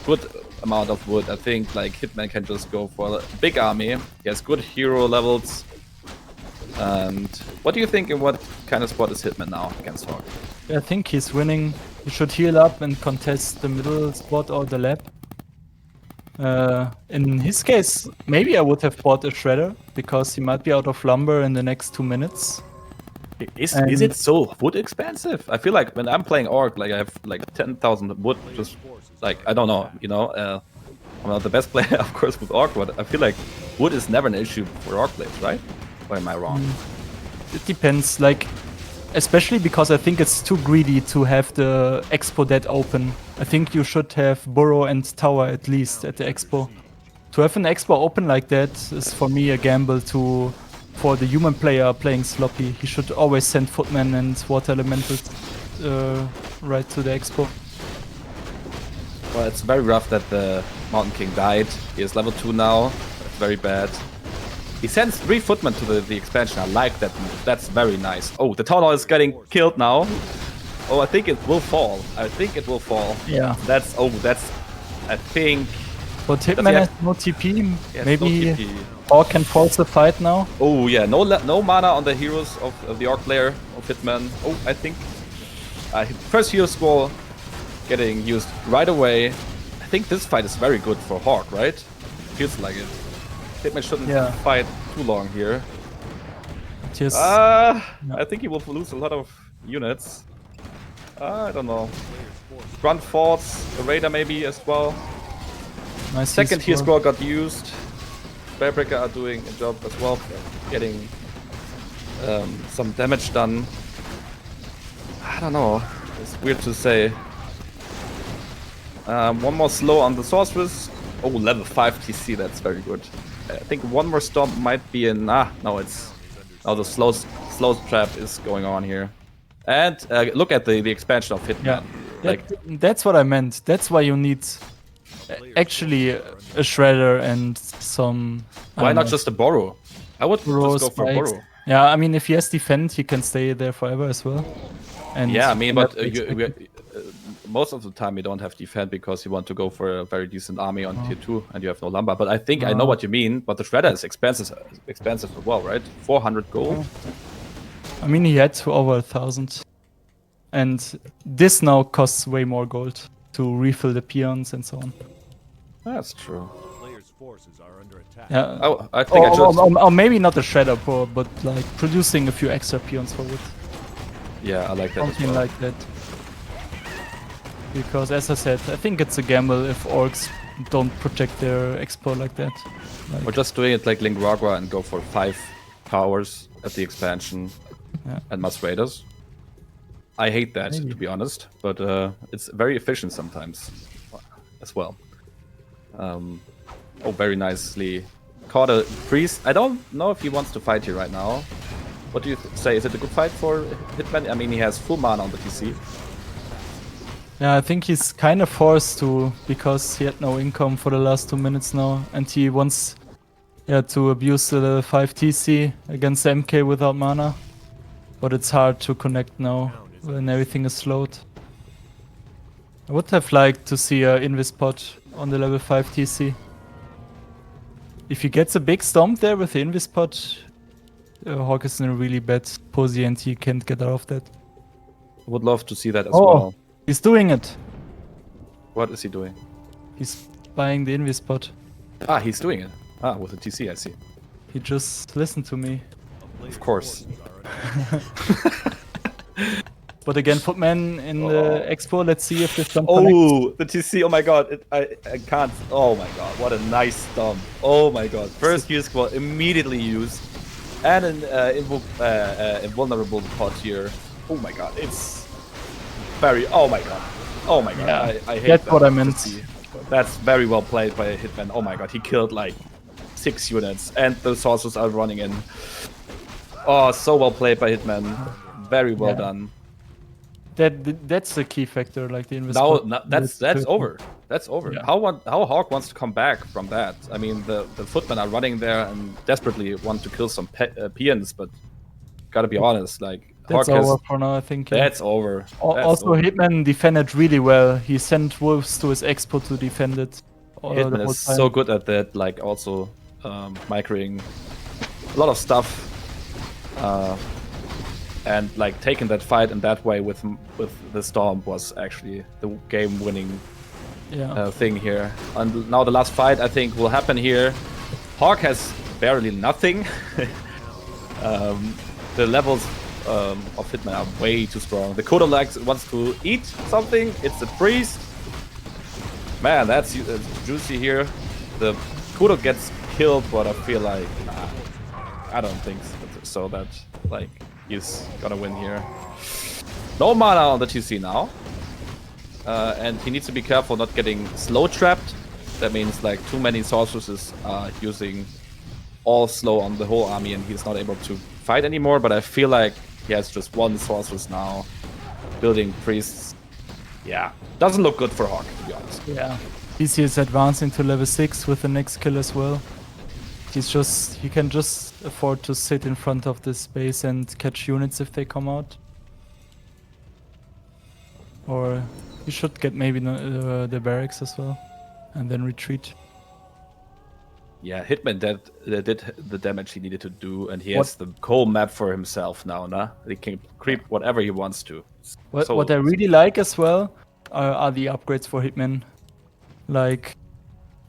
Good amount of wood. I think like Hitman can just go for a big army. He has good hero levels. And what do you think in what kind of spot is Hitman now against HawK? I think he's winning. He should heal up and contest the middle spot or the lab. In his case, maybe I would have bought a shredder because he might be out of lumber in the next 2 minutes. Is it so wood expensive? I feel like when I'm playing Orc, like I have like 10,000 wood, just like, I don't know, you know, I'm not the best player, of course, with Orc, but I feel like wood is never an issue for Orc players, right? Or am I wrong? It depends, like, especially because I think it's too greedy to have the expo dead open. I think you should have burrow and tower at least at the expo. To have an expo open like that is for me a gamble for the human player playing sloppy. He should always send footmen and water elementals right to the expo. Well, it's very rough that the Mountain King died. He is level 2 now. That's very bad. He sends 3 footmen to the expansion. I like that move. That's very nice. Oh, the Town Hall is getting killed now. Oh, I think it will fall. I think it will fall. Yeah. That's... Oh, that's... I think... But Hitman has no TP. Maybe no TP. HawK can force the fight now. Oh yeah, no mana on the heroes of the Orc player of Hitman. Oh, I think first hero scroll getting used right away. I think this fight is very good for HawK, right? Feels like it. Hitman shouldn't fight too long here. Just, I think he will lose a lot of units. I don't know. Grunt forts, a raider maybe as well. nice Second hero scroll got used. Spellbreaker are doing a job as well, getting some damage done. I don't know, it's weird to say. One more slow on the sorceress. Oh, level 5 TC, that's very good. I think one more stomp might be in... no, it's... Now the slow trap is going on here. And look at the expansion of Hitman. Yeah, like, that's what I meant. That's why you need actually a shredder and some... why not just a borrow? I would burrow just go for a spikes. borrow. Yeah, I mean, if he has defend, he can stay there forever as well. And Yeah, I mean, but most of the time you don't have defend because you want to go for a very decent army on tier 2 and you have no lumber. But I think I know what you mean, but the shredder is expensive as well, right? 400 gold. I mean, he had over 1,000. And this now costs way more gold to refill the peons and so on. That's true. Yeah. Oh, I think I just... or maybe not a shredder, but like producing a few extra peons for wood. Yeah, I like that as Something well. like that. Because as I said, I think it's a gamble if orcs don't protect their expo like that. We're just doing it like Lingragua and go for 5 towers at the expansion and mass raiders. I hate that, to be honest, but it's very efficient sometimes as well. Oh, very nicely caught a priest. I don't know if he wants to fight here right now. What do you say? Is it a good fight for Hitman? I mean, he has full mana on the TC. Yeah, I think he's kind of forced to, because he had no income for the last 2 minutes now, and he wants to abuse the 5 TC against the MK without mana. But it's hard to connect now when everything is slowed. I would have liked to see a Invis pot on the level 5 TC. If he gets a big stomp there with the Invis pot, HawK is in a really bad posy and he can't get out of that. I would love to see that as well. He's doing it. What is he doing? He's buying the Invis pot. Ah, he's doing it. Ah, with the TC, I see. He just listened to me. Of course. But again, Footman in the Expo. Let's see if this jump Oh, the TC. Oh my god. I can't. Oh my god. What a nice stomp. Oh my god. First use squad immediately used. And an invulnerable pot here. Oh my god. It's very. Oh my god. Oh my god. Yeah, I hate that's that what I meant. TC. That's very well played by Hitman. Oh my god. He killed like 6 units. And the sorcerers are running in. Oh, so well played by Hitman. Very well done. That's the key factor, like the invisible. Now that's over. That's over. Yeah. How HawK wants to come back from that? I mean, the footmen are running there and desperately want to kill some peons, but gotta be honest, like That's HawK over for now, I think. Yeah. That's over. That's Also, over. Hitman defended really well. He sent wolves to his expo to defend it. The Hitman whole is time. so good at that. Like also microing a lot of stuff. And like taking that fight in that way with the Storm was actually the game-winning thing here. And now the last fight I think will happen here. HawK has barely nothing. The levels of Hitman are way too strong. The Kodo wants to eat something. It's a priest. Man, that's juicy here. The Kodo gets killed, but I feel like I don't think so that like he's gonna win here. No mana on the TC now. And he needs to be careful not getting slow trapped. That means like too many sorceresses are using all slow on the whole army and he's not able to fight anymore. But I feel like he has just one sorceress now. Building priests. Yeah. Doesn't look good for HawK, to be honest. Yeah. TC is advancing to level 6 with the next kill as well. He can just afford to sit in front of this base and catch units if they come out. Or he should get maybe the barracks as well, and then retreat. Yeah, Hitman did the damage he needed to do, and he has the whole map for himself now, nah? He can creep whatever he wants to. What I really like as well are the upgrades for Hitman. Like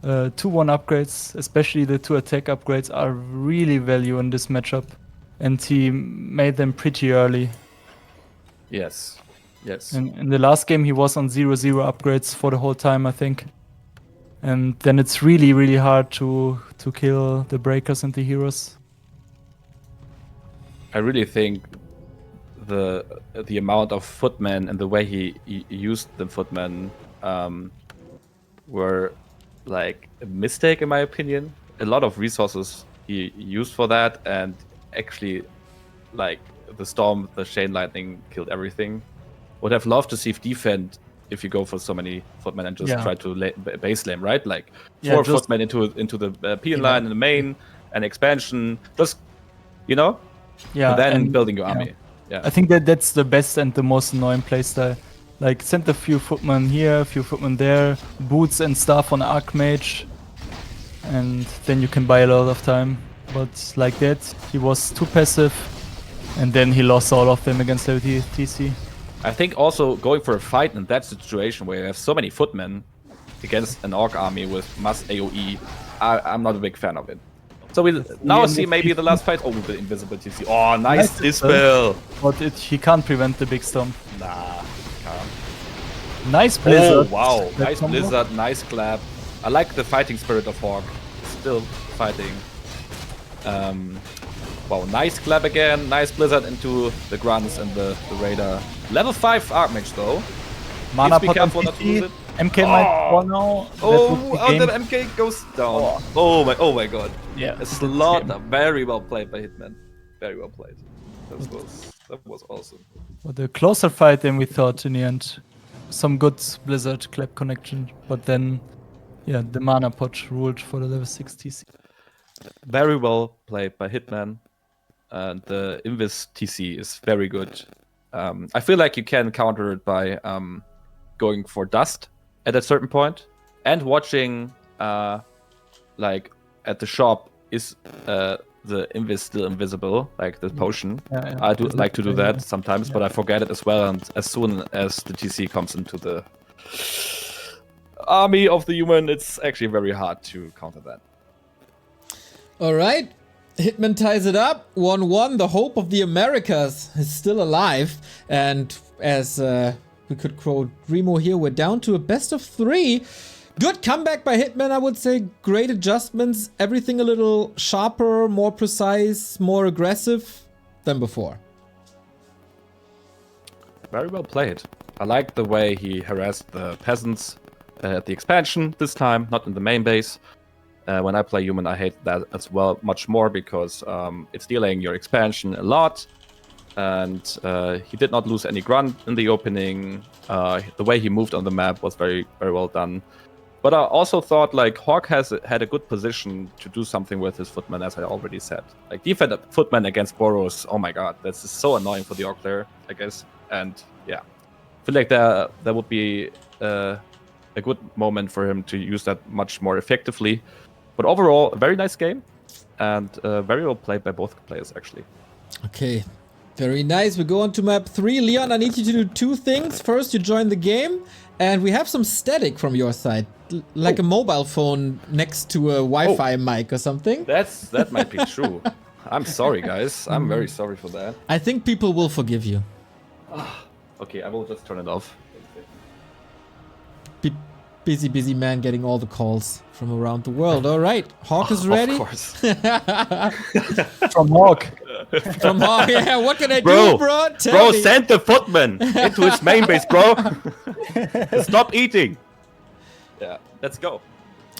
2-1 upgrades, especially the 2 attack upgrades, are really value in this matchup. And he made them pretty early. Yes. Yes. In the last game, he was on 0-0 upgrades for the whole time, I think. And then it's really, really hard to kill the breakers and the heroes. I really think the amount of footmen and the way he used the footmen were like a mistake in my opinion. A lot of resources he used for that, and actually like the Storm, the Chain Lightning killed everything. Would have loved to see defend if you go for so many footmen and just try to base lane, right? Like 4 footmen into the peon line in the main and expansion, just and then building your army. Yeah, I think that's the best and the most annoying playstyle. Like send a few footmen here, a few footmen there, boots and stuff on Archmage, and then you can buy a lot of time. But like that, he was too passive, and then he lost all of them against WTC. I think also going for a fight in that situation where you have so many footmen against an Orc army with mass AoE, I'm not a big fan of it. So we now see maybe the last fight. Oh, the invisible TC. Oh, nice dispel. But he can't prevent the big storm. Nah, can't. Nice blizzard. Oh, wow. Nice blizzard, nice clap. I like the fighting spirit of HawK. Still fighting. Wow, nice clap again. Nice blizzard into the grunts and the raider. Level 5 Archmage though. Mana be careful not to lose it. MK might fall now. The MK goes down. Oh my god. Yeah. A slaughter. Very well played by Hitman. Very well played. That was awesome. Well, a closer fight than we thought in the end. Some good blizzard clap connection, but then the mana pot ruled for the level 6 TC. Very well played by Hitman. And the Invis TC is very good. I feel like you can counter it by going for Dust at a certain point and watching like at the shop is the Invis still invisible, like the potion. I do like to do that sometimes, but I forget it as well, and as soon as the TC comes into the army of the human, it's actually very hard to counter that. Alright, Hitman ties it up, 1-1. The hope of the Americas is still alive, and as we could quote Remo here. We're down to a best of 3. Good comeback by Hitman, I would say. Great adjustments. Everything a little sharper, more precise, more aggressive than before. Very well played. I like the way he harassed the peasants at the expansion this time, not in the main base. When I play human, I hate that as well much more because it's delaying your expansion a lot. And he did not lose any grunt in the opening. The way he moved on the map was very, very well done. But I also thought like HawK had a good position to do something with his footman, as I already said. Like defend a footman against Boros, oh my god, that's so annoying for the orc player, I guess. And yeah, I feel like there would be a good moment for him to use that much more effectively. But overall, a very nice game and very well played by both players actually. Okay, very nice. We go on to map 3. Leon, I need you to do 2 things. First, you join the game, and we have some static from your side, like a mobile phone next to a Wi-Fi mic or something. That might be true. I'm sorry, guys. I'm very sorry for that. I think people will forgive you. Okay, I will just turn it off. Busy man getting all the calls from around the world. All right, HawK is ready. Of course. From HawK. From HawK, yeah. What can I do, bro? Bro, send the footman into his main base, bro. Stop eating. Yeah, let's go.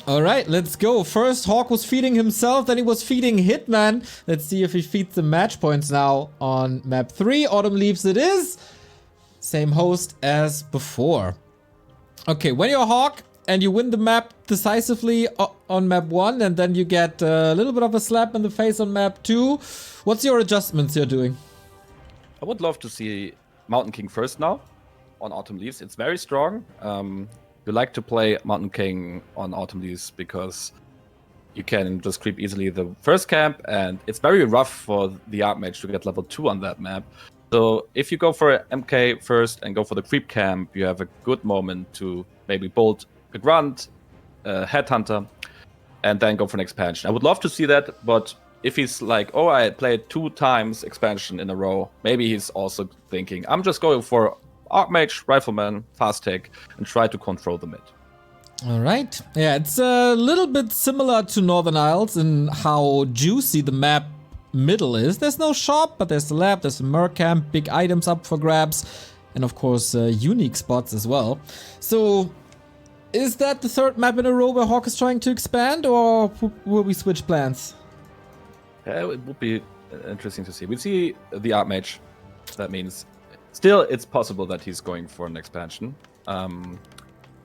All right, let's go. First, HawK was feeding himself, then he was feeding Hitman. Let's see if he feeds the match points now on map 3. Autumn Leaves it is. Same host as before. Okay, when you're HawK and you win the map decisively on map 1, and then you get a little bit of a slap in the face on map 2, what's your adjustments you're doing? I would love to see Mountain King first now on Autumn Leaves. It's very strong. You like to play Mountain King on Autumn Leaves because you can just creep easily the first camp, and it's very rough for the Archmage to get level 2 on that map. So if you go for MK first and go for the creep camp, you have a good moment to maybe bolt a grunt, headhunter, and then go for an expansion. I would love to see that, but if he's like, oh, I played 2 times expansion in a row, maybe he's also thinking, I'm just going for Archmage, Rifleman, Fast Tech, and try to control the mid. All right. Yeah, it's a little bit similar to Northern Isles in how juicy the map middle is. There's no shop, but there's the lab, there's the merc camp, big items up for grabs, and of course unique spots as well. So is that the 3rd map in a row where HawK is trying to expand, or will we switch plans? Yeah, it would be interesting to see. We see the Archmage. That means still it's possible that he's going for an expansion.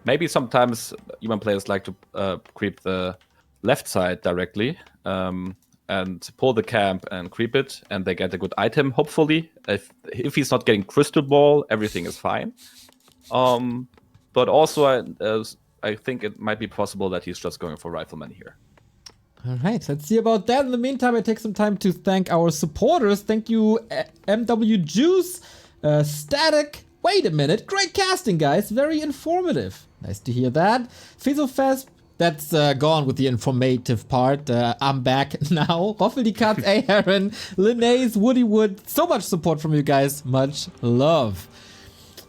Maybe sometimes human players like to creep the left side directly. And pull the camp and creep it, and they get a good item, hopefully. If he's not getting Crystal Ball, everything is fine. But also, I think it might be possible that he's just going for Rifleman here. All right, let's see about that. In the meantime, I take some time to thank our supporters. Thank you, MW Juice, Static. Wait a minute, great casting, guys. Very informative. Nice to hear that. Fizofest. That's gone with the informative part. I'm back now. Roffel Katz, A. Heron, Linnaeus, Woody Wood. So much support from you guys. Much love.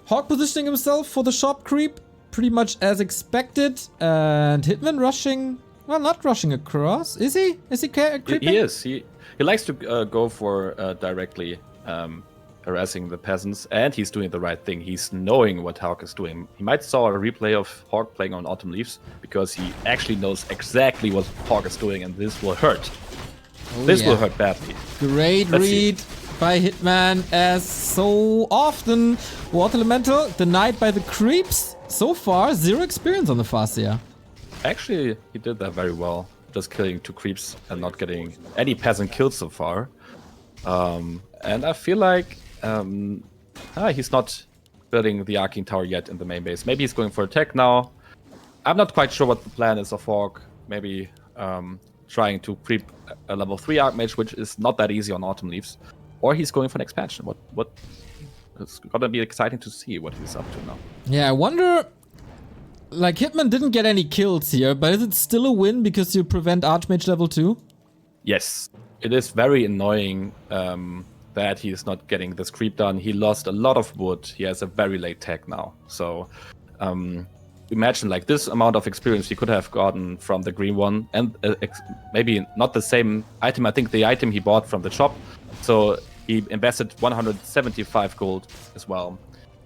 HawK positioning himself for the shop creep. Pretty much as expected. And Hitman rushing. Well, not rushing across. Is he? Is he creeping? He is. He likes to go for directly harassing the peasants, and he's doing the right thing. He's knowing what HawK is doing. He might saw a replay of HawK playing on Autumn Leaves because he actually knows exactly what HawK is doing, and this will hurt. This will hurt badly. Great read by Hitman, as so often. Water Elemental denied by the creeps. So far, 0 experience on the Farseer. Actually, he did that very well. Just killing 2 creeps and not getting any peasant kills so far. And I feel like he's not building the Arcane Tower yet in the main base. Maybe he's going for attack now. I'm not quite sure what the plan is of HawK. Maybe trying to creep a level 3 Archmage, which is not that easy on Autumn Leaves. Or he's going for an expansion. What it's gonna be exciting to see what he's up to now. Yeah, I wonder. Like, Hitman didn't get any kills here, but is it still a win because you prevent Archmage level 2? Yes. It is very annoying that he is not getting this creep done. He lost a lot of wood. He has a very late tech now. So imagine like this amount of experience he could have gotten from the green one, and maybe not the same item. I think the item he bought from the shop. So he invested 175 gold as well.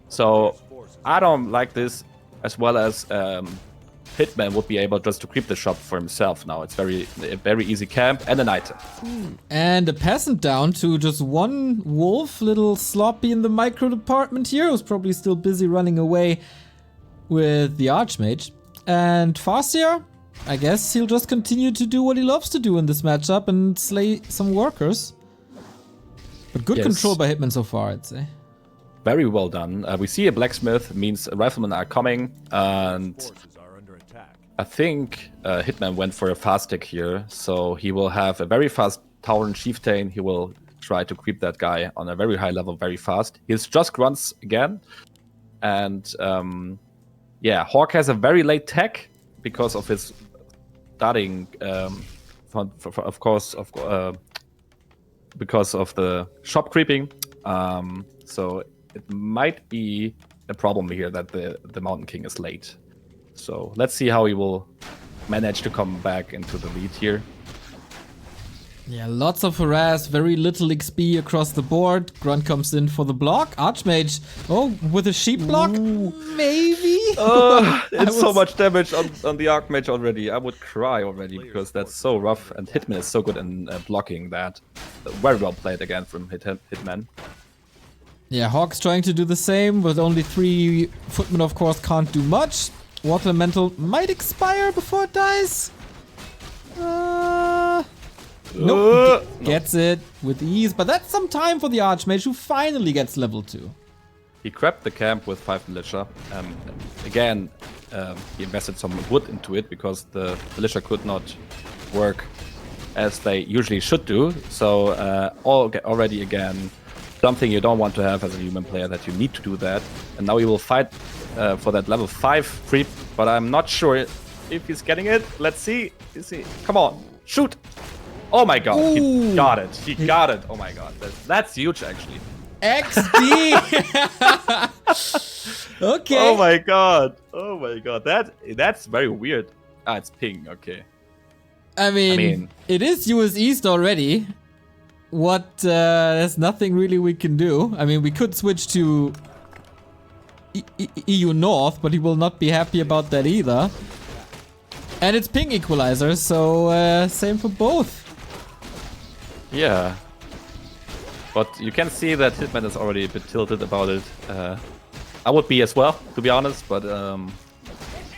So I don't like this, as well as Hitman would be able just to creep the shop for himself now. It's a very easy camp and an item. And a peasant down to just one wolf, little sloppy in the micro department here, who's probably still busy running away with the Archmage. And Farseer, I guess he'll just continue to do what he loves to do in this matchup and slay some workers. But good control by Hitman so far, I'd say. Very well done. We see a blacksmith, means riflemen are coming, and I think Hitman went for a fast tick here, so he will have a very fast Tauren Chieftain. He will try to creep that guy on a very high level very fast. He's just grunts again, and yeah, HawK has a very late tech because of his starting, of course, because of the shop creeping. So it might be a problem here that the Mountain King is late. So let's see how he will manage to come back into the lead here. Yeah, lots of harass, very little XP across the board. Grunt comes in for the block. Archmage, with a sheep block? Ooh. Maybe? It's so much damage on the Archmage already. I would cry already because that's so rough. And Hitman is so good in blocking that. Very well played again from Hitman. Yeah, HawK's trying to do the same. With only 3 footmen, of course, can't do much. Water Elemental might expire before it dies. Nope, gets it with ease, but that's some time for the Archmage, who finally gets level 2. He crept the camp with 5 militia. Again, he invested some wood into it because the militia could not work as they usually should do. So already again, something you don't want to have as a human player, that you need to do that. And now he will fight for that level 5 creep, but I'm not sure if he's getting it. Let's see. Come on, shoot! Oh my god, Ooh. He got it. He got it. Oh my god, that's huge actually. XD! Okay. Oh my god. Oh my god. That's very weird. Ah, it's ping. Okay. I mean, it is US East already. There's nothing really we can do. I mean, we could switch to EU North, but he will not be happy about that either. And it's ping equalizer, so same for both. Yeah. But you can see that Hitman is already a bit tilted about it. I would be as well, to be honest, but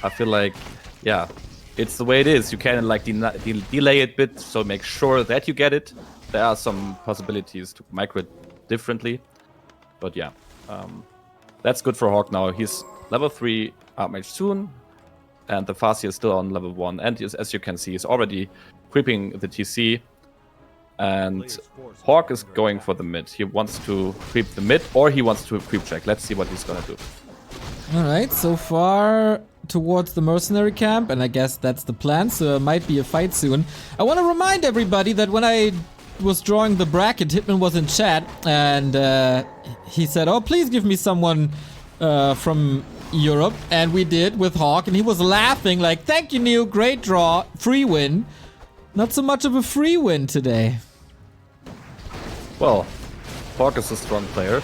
I feel like, yeah, it's the way it is. You can like delay it a bit, so make sure that you get it. There are some possibilities to micro it differently, but yeah, that's good for HawK now. He's level 3 Archmage soon, and the Farseer is still on level 1. And as you can see, he's already creeping the TC. And HawK is going for the mid. He wants to creep the mid, or he wants to creep check. Let's see what he's gonna do. Alright, so far towards the mercenary camp, and I guess that's the plan, so it might be a fight soon. I want to remind everybody that when I was drawing the bracket, Hitman was in chat, and he said, oh, please give me someone from Europe, and we did with HawK, and he was laughing like, thank you, Neil, great draw, free win. Not so much of a free win today. Well, HawK is a strong player.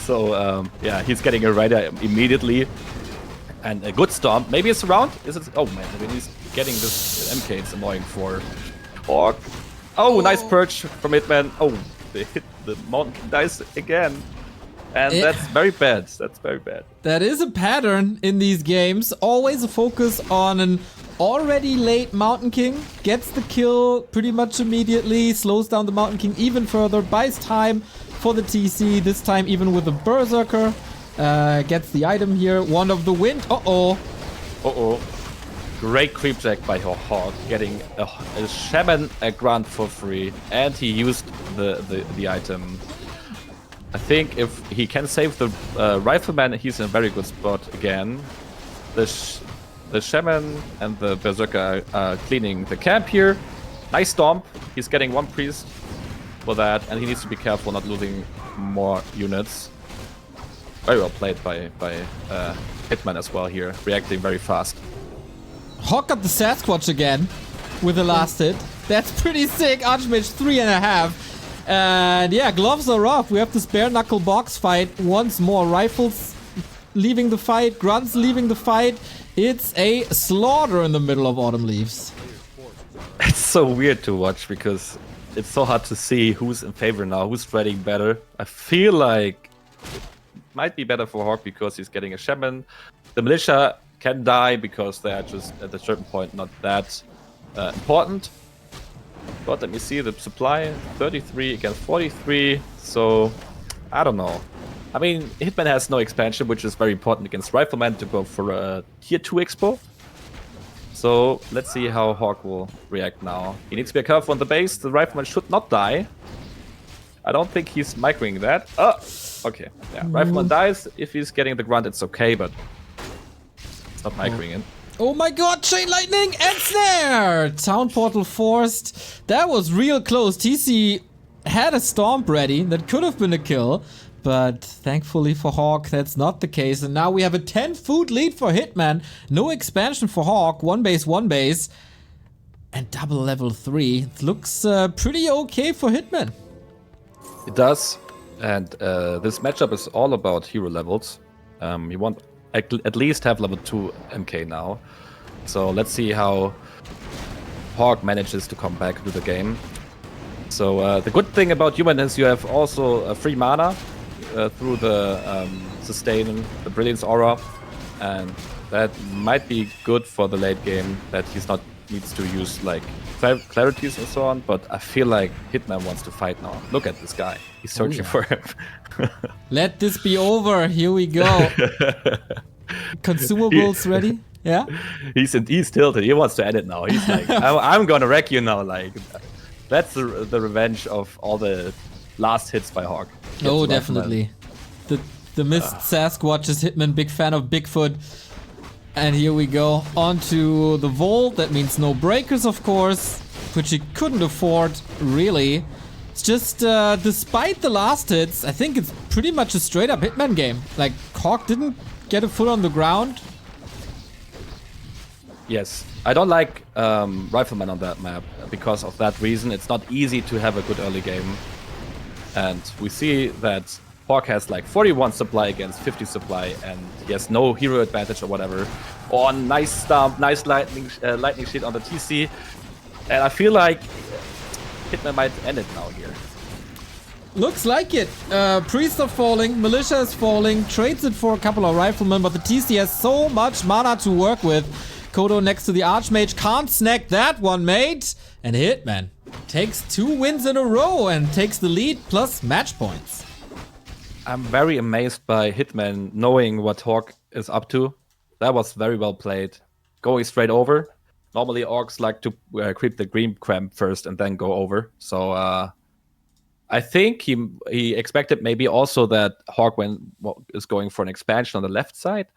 So, yeah, he's getting a rider immediately. And a good stomp. Maybe it's around? Is it? Oh man, when he's getting this MK, it's annoying for HawK. Oh, nice perch from Hitman. Oh, they hit the mountain dice again. And that's very bad. That's very bad. That is a pattern in these games. Always a focus on an already late Mountain King. Gets the kill pretty much immediately. Slows down the Mountain King even further. Buys time for the TC. This time even with a Berserker. Gets the item here. Wand of the Wind. Uh-oh. Uh-oh. Great creep jack by HawK. Getting a Shaman a Grunt for free. And he used the item. I think if he can save the Rifleman, he's in a very good spot again. The Shaman and the Berserker are cleaning the camp here. Nice stomp. He's getting one priest. for that, and he needs to be careful not losing more units. Very well played by Hitman as well here, reacting very fast. HawK got the Sasquatch again with the last hit. That's pretty sick. Archmage 3.5. And yeah, gloves are off. We have this bare knuckle box fight once more. Rifles leaving the fight, grunts leaving the fight. It's a slaughter in the middle of Autumn Leaves. It's so weird to watch because it's so hard to see who's in favor now, who's trading better. I feel like it might be better for HawK because he's getting a shaman. The militia can die because they are just at a certain point not that important. But let me see the supply, 33 against 43, so I don't know. I mean, Hitman has no expansion, which is very important against Rifleman to go for a tier 2 expo. So let's see how HawK will react now. He needs to be careful on the base. The Rifleman should not die. I don't think he's microing that. Oh, okay. Yeah, Rifleman dies. If he's getting the grunt, it's okay, but it's not microing it. Oh my god, Chain Lightning and Snare! Town Portal forced. That was real close. TC had a Stomp ready. That could have been a kill. But thankfully for HawK, that's not the case. And now we have a 10 food lead for Hitman. No expansion for HawK. 1 base, 1 base. And double level 3. It looks pretty okay for Hitman. It does. And this matchup is all about hero levels. You want at least have level 2 MK now. So let's see how HawK manages to come back to the game. So the good thing about Human is you have also a free mana through the sustain, the Brilliance Aura, and that might be good for the late game, that he's not needs to use like clarities and so on, but I feel like Hitman wants to fight now. Look at this guy. He's searching for him. Let this be over. Here we go. Consumables ready? Yeah? He's tilted. He wants to end it now. He's like, I'm gonna wreck you now. Like, that's the revenge of all the last hits by HawK. Oh, definitely. The missed Sasquatch is Hitman, big fan of Bigfoot. And here we go. On to the Vault. That means no breakers, of course, which he couldn't afford, really. It's just, despite the last hits, I think it's pretty much a straight-up Hitman game. Like, HawK didn't get a foot on the ground. Yes. I don't like Rifleman on that map because of that reason. It's not easy to have a good early game. And we see that HawK has like 41 supply against 50 supply, and he has no hero advantage or whatever. Oh, nice stomp, nice lightning sheet on the TC. And I feel like Hitman might end it now here. Looks like it. Priests are falling, Militia is falling, trades it for a couple of Riflemen, but the TC has so much mana to work with. Kodo next to the Archmage can't snack that one, mate. And Hitman takes 2 wins in a row and takes the lead plus match points. I'm very amazed by Hitman knowing what HawK is up to. That was very well played. Going straight over. Normally orcs like to creep the green cramp first and then go over. So I think he expected maybe also that HawK is going for an expansion on the left side.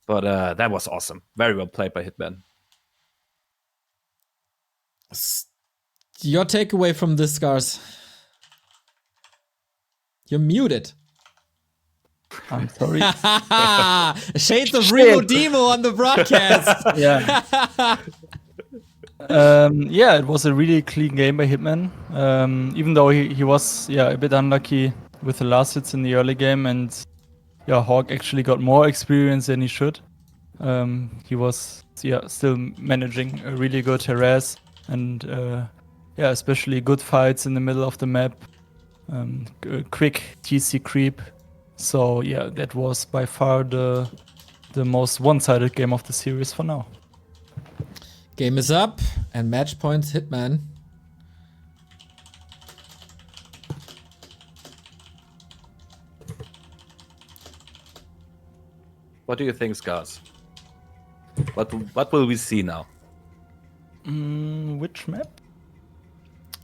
But that was awesome. Very well played by Hitman. Your takeaway from this, Scars? You're muted. I'm sorry. Shades of Remo Demo on the broadcast. Yeah. Yeah, it was a really clean game by Hitman. Even though he was a bit unlucky with the last hits in the early game, and HawK actually got more experience than he should. He was still managing a really good harass and especially good fights in the middle of the map. Quick TC creep. So that was by far the most one-sided game of the series for now. Game is up and match points Hitman. What do you think, Scars? What will we see now? Which map?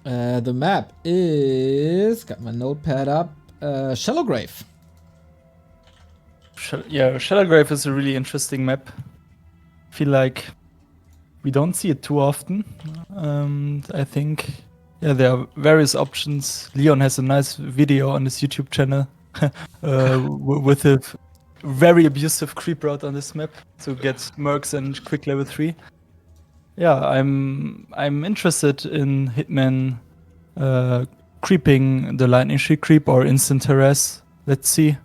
The map is, got my notepad up, Shallowgrave. Shallowgrave is a really interesting map. I feel like we don't see it too often. I think Yeah, there are various options. Leon has a nice video on his YouTube channel with a very abusive creep route on this map to get mercs and quick level 3. Yeah, I'm interested in Hitman creeping the lightning shield creep or instant harass. Let's see.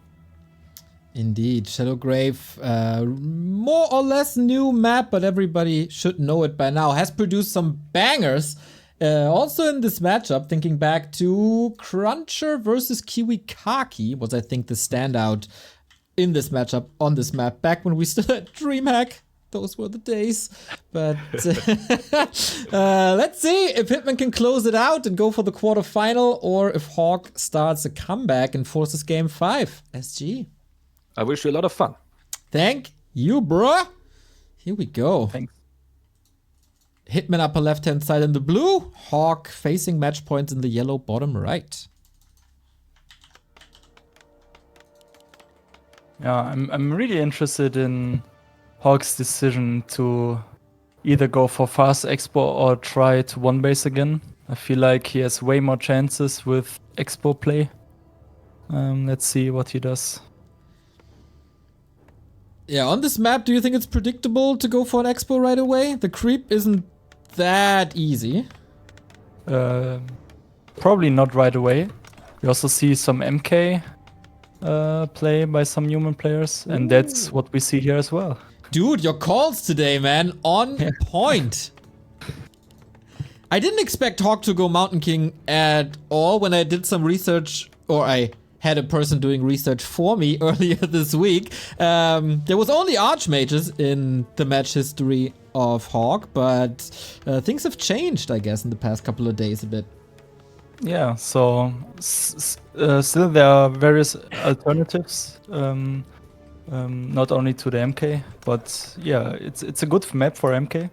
Indeed, Shadowgrave, more or less new map, but everybody should know it by now. Has produced some bangers. Also in this matchup, thinking back to Cruncher versus Kiwi Kaki was, I think, the standout in this matchup on this map. Back when we still had DreamHack. Those were the days. But let's see if Hitman can close it out and go for the quarterfinal, or if HawK starts a comeback and forces game 5. SG. I wish you a lot of fun. Thank you, bro. Here we go. Thanks. Hitman upper left-hand side in the blue. HawK facing match points in the yellow bottom right. Yeah, I'm really interested in HawK's decision to either go for fast expo or try to one base again. I feel like he has way more chances with expo play. Let's see what he does. Yeah, on this map, do you think it's predictable to go for an expo right away? The creep isn't that easy. Probably not right away. We also see some MK play by some human players, and that's what we see here as well. Dude, your calls today, man, on point. I didn't expect HawK to go Mountain King at all when I did some research, or I had a person doing research for me earlier this week. There was only Archmages in the match history of HawK, but things have changed, I guess, in the past couple of days a bit. Yeah, so still there are various alternatives, not only to the MK, but yeah, it's a good map for MK.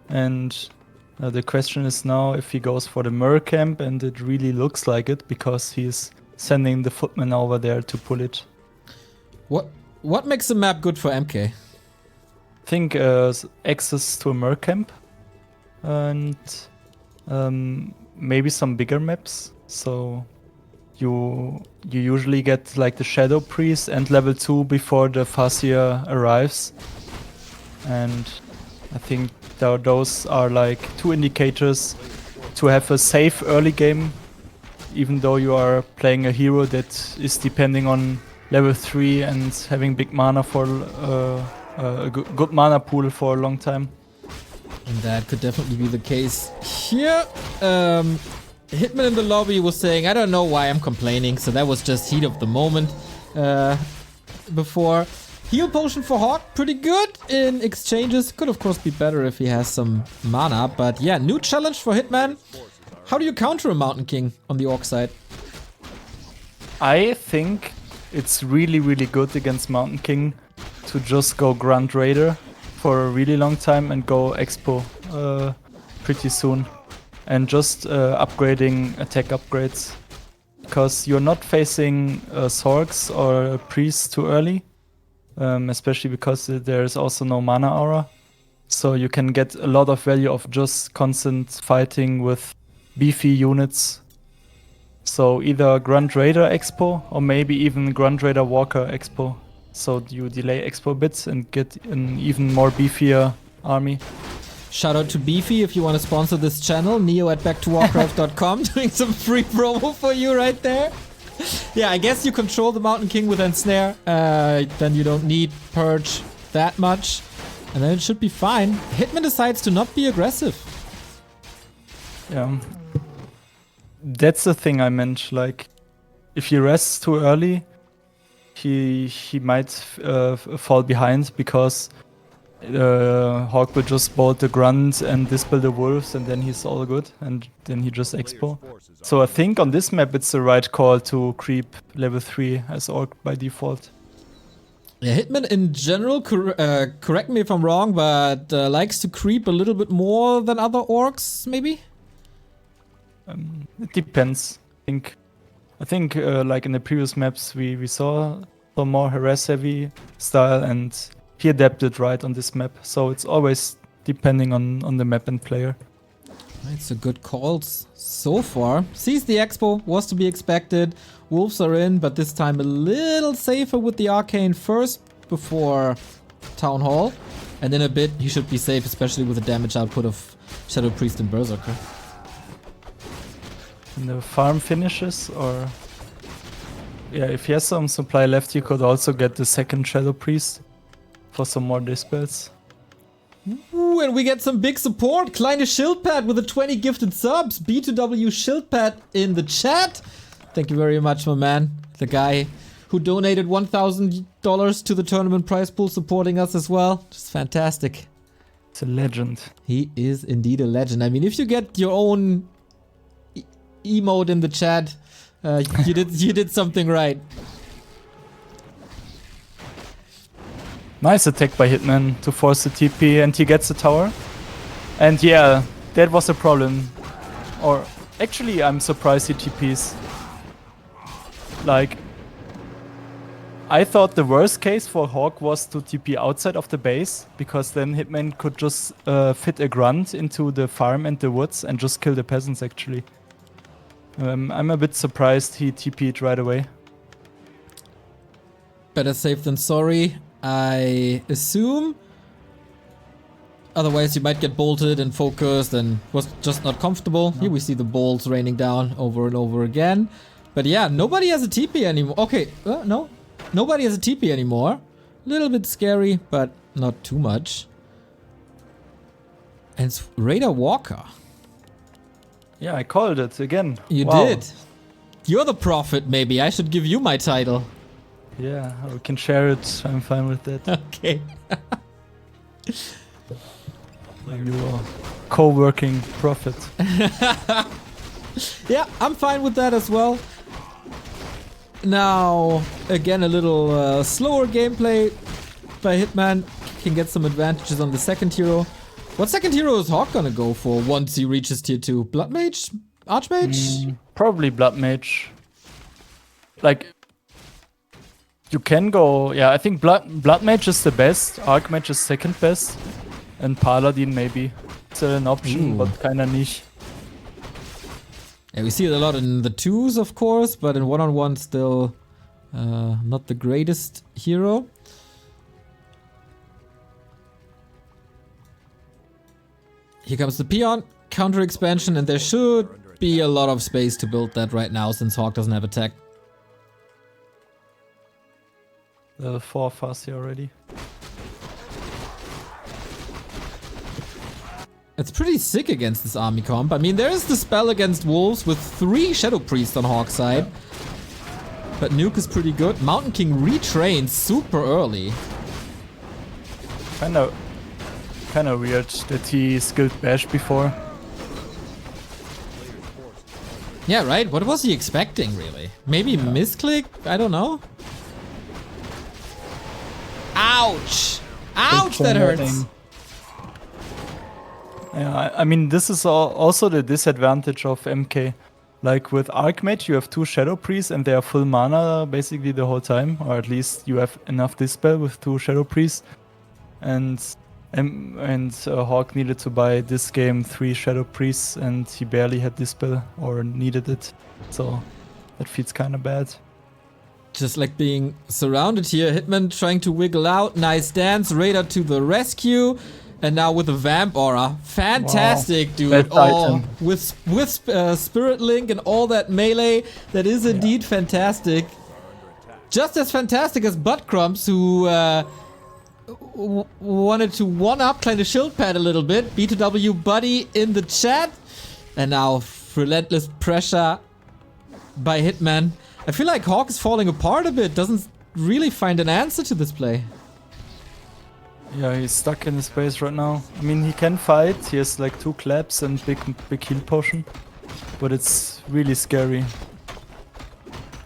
And the question is now if he goes for the Merc camp, and it really looks like it because he's sending the footman over there to pull it. What makes the map good for MK? I think access to a Merc camp and maybe some bigger maps. So you usually get like the Shadow Priest and level 2 before the Farseer arrives. And I think those are like 2 indicators to have a safe early game, even though you are playing a hero that is depending on level 3 and having big mana for a good mana pool for a long time. And that could definitely be the case here. Hitman in the lobby was saying, I don't know why I'm complaining, so that was just heat of the moment before. Heal potion for HawK, pretty good in exchanges. Could of course be better if he has some mana, but yeah, new challenge for Hitman. How do you counter a Mountain King on the Orc side? I think it's really, really good against Mountain King to just go Grand Raider for a really long time and go Expo pretty soon. And just upgrading attack upgrades. Because you're not facing Sorks or Priests too early. Especially because there's also no mana aura. So you can get a lot of value of just constant fighting with beefy units. So either Grand Raider Expo or maybe even Grand Raider Walker Expo. So you delay Expo bits and get an even more beefier army. Shout out to Beefy if you want to sponsor this channel. Neo at backtowarcraft.com doing some free promo for you right there. Yeah, I guess you control the Mountain King with Ensnare. Then you don't need Purge that much. And then it should be fine. Hitman decides to not be aggressive. Yeah. That's the thing I meant. Like, if he rests too early, he might fall behind because HawK will just bolt the Grunt and dispel the Wolves, and then he's all good, and then he just expo. So I think on this map it's the right call to creep level 3 as Orc by default. Yeah, Hitman in general, correct me if I'm wrong, but likes to creep a little bit more than other Orcs, maybe? It depends. I think like in the previous maps we saw some more harass heavy style, and he adapted right on this map. So it's always depending on the map and player. It's a good calls so far. Sees the expo, was to be expected. Wolves are in, but this time a little safer with the arcane first before Town Hall. And in a bit he should be safe, especially with the damage output of Shadow Priest and Berserker. And the farm finishes, or... Yeah, if he has some supply left, he could also get the second Shadow Priest for some more dispels. Ooh, and we get some big support. Kleine Schildpad with the 20 gifted subs. B2W Schildpad in the chat. Thank you very much, my man. The guy who donated $1,000 to the tournament prize pool, supporting us as well. Just fantastic. It's a legend. He is indeed a legend. I mean, if you get your own emote in the chat, you did something right. Nice attack by Hitman to force the TP, and he gets the tower. And yeah, that was a problem. Or actually, I'm surprised he TPs. Like, I thought the worst case for HawK was to TP outside of the base, because then Hitman could just fit a grunt into the farm and the woods and just kill the peasants actually. I'm a bit surprised he TP'd right away. Better safe than sorry, I assume. Otherwise you might get bolted and focused and was just not comfortable. Here we see the bolts raining down over and over again. But yeah, nobody has a TP anymore. Okay, no. Nobody has a TP anymore. A little bit scary, but not too much. And it's Raider Walker. Yeah, I called it again. You did. You're the prophet, maybe. I should give you my title. Yeah, we can share it. I'm fine with that. Okay. You are co-working prophet. Yeah, I'm fine with that as well. Now, again, a little slower gameplay by Hitman. Can get some advantages on the second hero. What second hero is HawK gonna go for once he reaches tier 2? Blood Mage? Archmage? Probably Blood Mage. Like, you can go... Yeah, I think Blood Mage is the best. Archmage is second best. And Paladin maybe. It's an option, but kinda niche. Yeah, we see it a lot in the 2s, of course, but in 1-on-1 still not the greatest hero. Here comes the Peon, counter expansion, and there should be a lot of space to build that right now since HawK doesn't have attack. Level 4 Farsi already. It's pretty sick against this army comp. I mean, there is the spell against wolves with 3 Shadow Priests on HawK's side. But Nuke is pretty good. Mountain King retrains super early. Kinda weird that he skilled Bash before. Yeah, right? What was he expecting, really? Maybe misclick? I don't know. Ouch! Ouch, that hurts! Yeah, I mean, this is also the disadvantage of MK. Like with Archmage, you have 2 Shadow Priests and they are full mana basically the whole time. Or at least you have enough dispel with 2 Shadow Priests. And HawK needed to buy this game 3 Shadow Priests and he barely had dispel or needed it. So that feels kind of bad. Just like being surrounded here. Hitman trying to wiggle out. Nice dance. Raider to the rescue. And now with the Vamp Aura. Fantastic, wow. Dude. Oh, with Spirit Link and all that melee. That is indeed fantastic. Just as fantastic as Buttcrumbs, who wanted to one-up Kleine Schildpad a little bit. B2W Buddy in the chat. And now relentless pressure by Hitman. I feel like HawK is falling apart a bit. Doesn't really find an answer to this play. Yeah, he's stuck in the space right now. I mean, he can fight. He has like 2 claps and big heal potion. But it's really scary.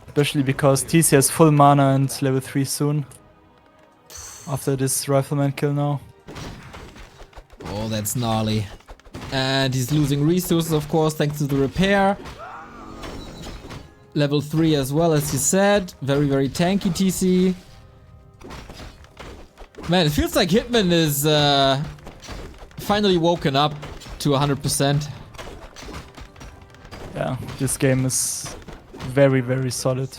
Especially because TC has full mana and level 3 soon. After this Rifleman kill now. Oh, that's gnarly. And he's losing resources, of course, thanks to the repair. Level 3 as well, as you said. Very, very tanky TC. Man, it feels like Hitman is finally woken up to 100%. Yeah, this game is very, very solid.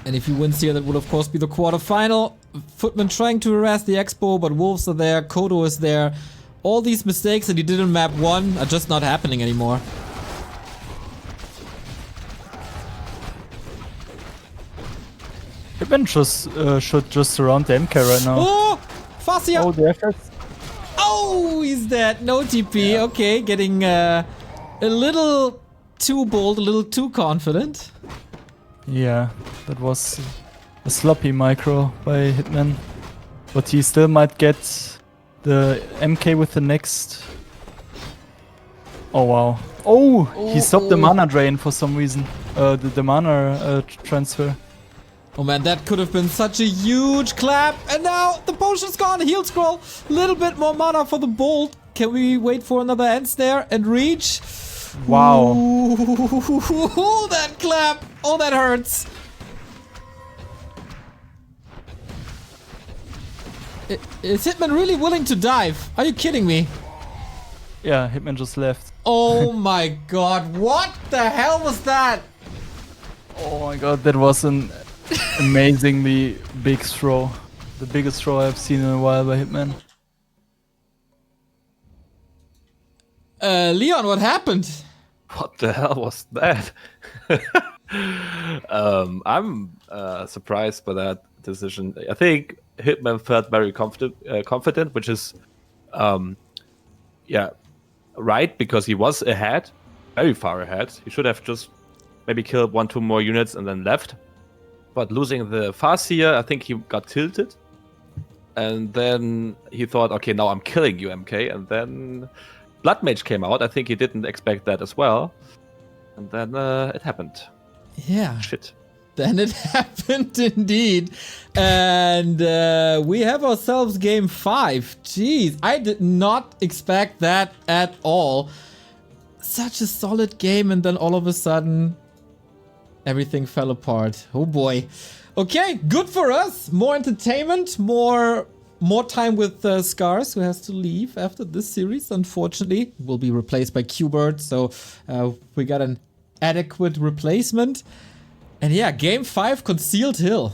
And if he wins here, that would of course be the quarterfinal. Footman trying to harass the Expo, but Wolves are there, Kodo is there. All these mistakes that he did in map 1 are just not happening anymore. Hitman should just surround the MK right now. Oh! Fascia! Oh, the efforts. Oh, he's dead. No TP. Yeah. Okay, getting a little too bold, a little too confident. Yeah, that was a sloppy micro by Hitman. But he still might get the MK with the next. Oh wow. Oh, he stopped the mana drain for some reason. The mana transfer. Oh man, that could have been such a huge clap. And now the potion's gone. Heal scroll. A little bit more mana for the bolt. Can we wait for another ends there and reach? Wow. Ooh, that clap. Oh, that hurts. Is Hitman really willing to dive? Are you kidding me? Yeah, Hitman just left. Oh my god, what the hell was that? Oh my god, that was an amazingly big throw. The biggest throw I've seen in a while by Hitman. Leon, what happened? What the hell was that? I'm surprised by that decision. I think Hitman felt very confident, which is, yeah, right, because he was ahead, very far ahead. He should have just maybe killed 1-2 more units and then left. But losing the Farseer, I think he got tilted. And then he thought, okay, now I'm killing you, MK. And then Blood Mage came out. I think he didn't expect that as well. And then it happened. Yeah. Shit. Then it happened indeed. And we have ourselves game 5. Jeez, I did not expect that at all. Such a solid game, and then all of a sudden everything fell apart. Oh boy. Okay, good for us. More entertainment, more time with Scars, who has to leave after this series, unfortunately. Will be replaced by Qbert, so we got an adequate replacement. And yeah, game 5, Concealed Hill.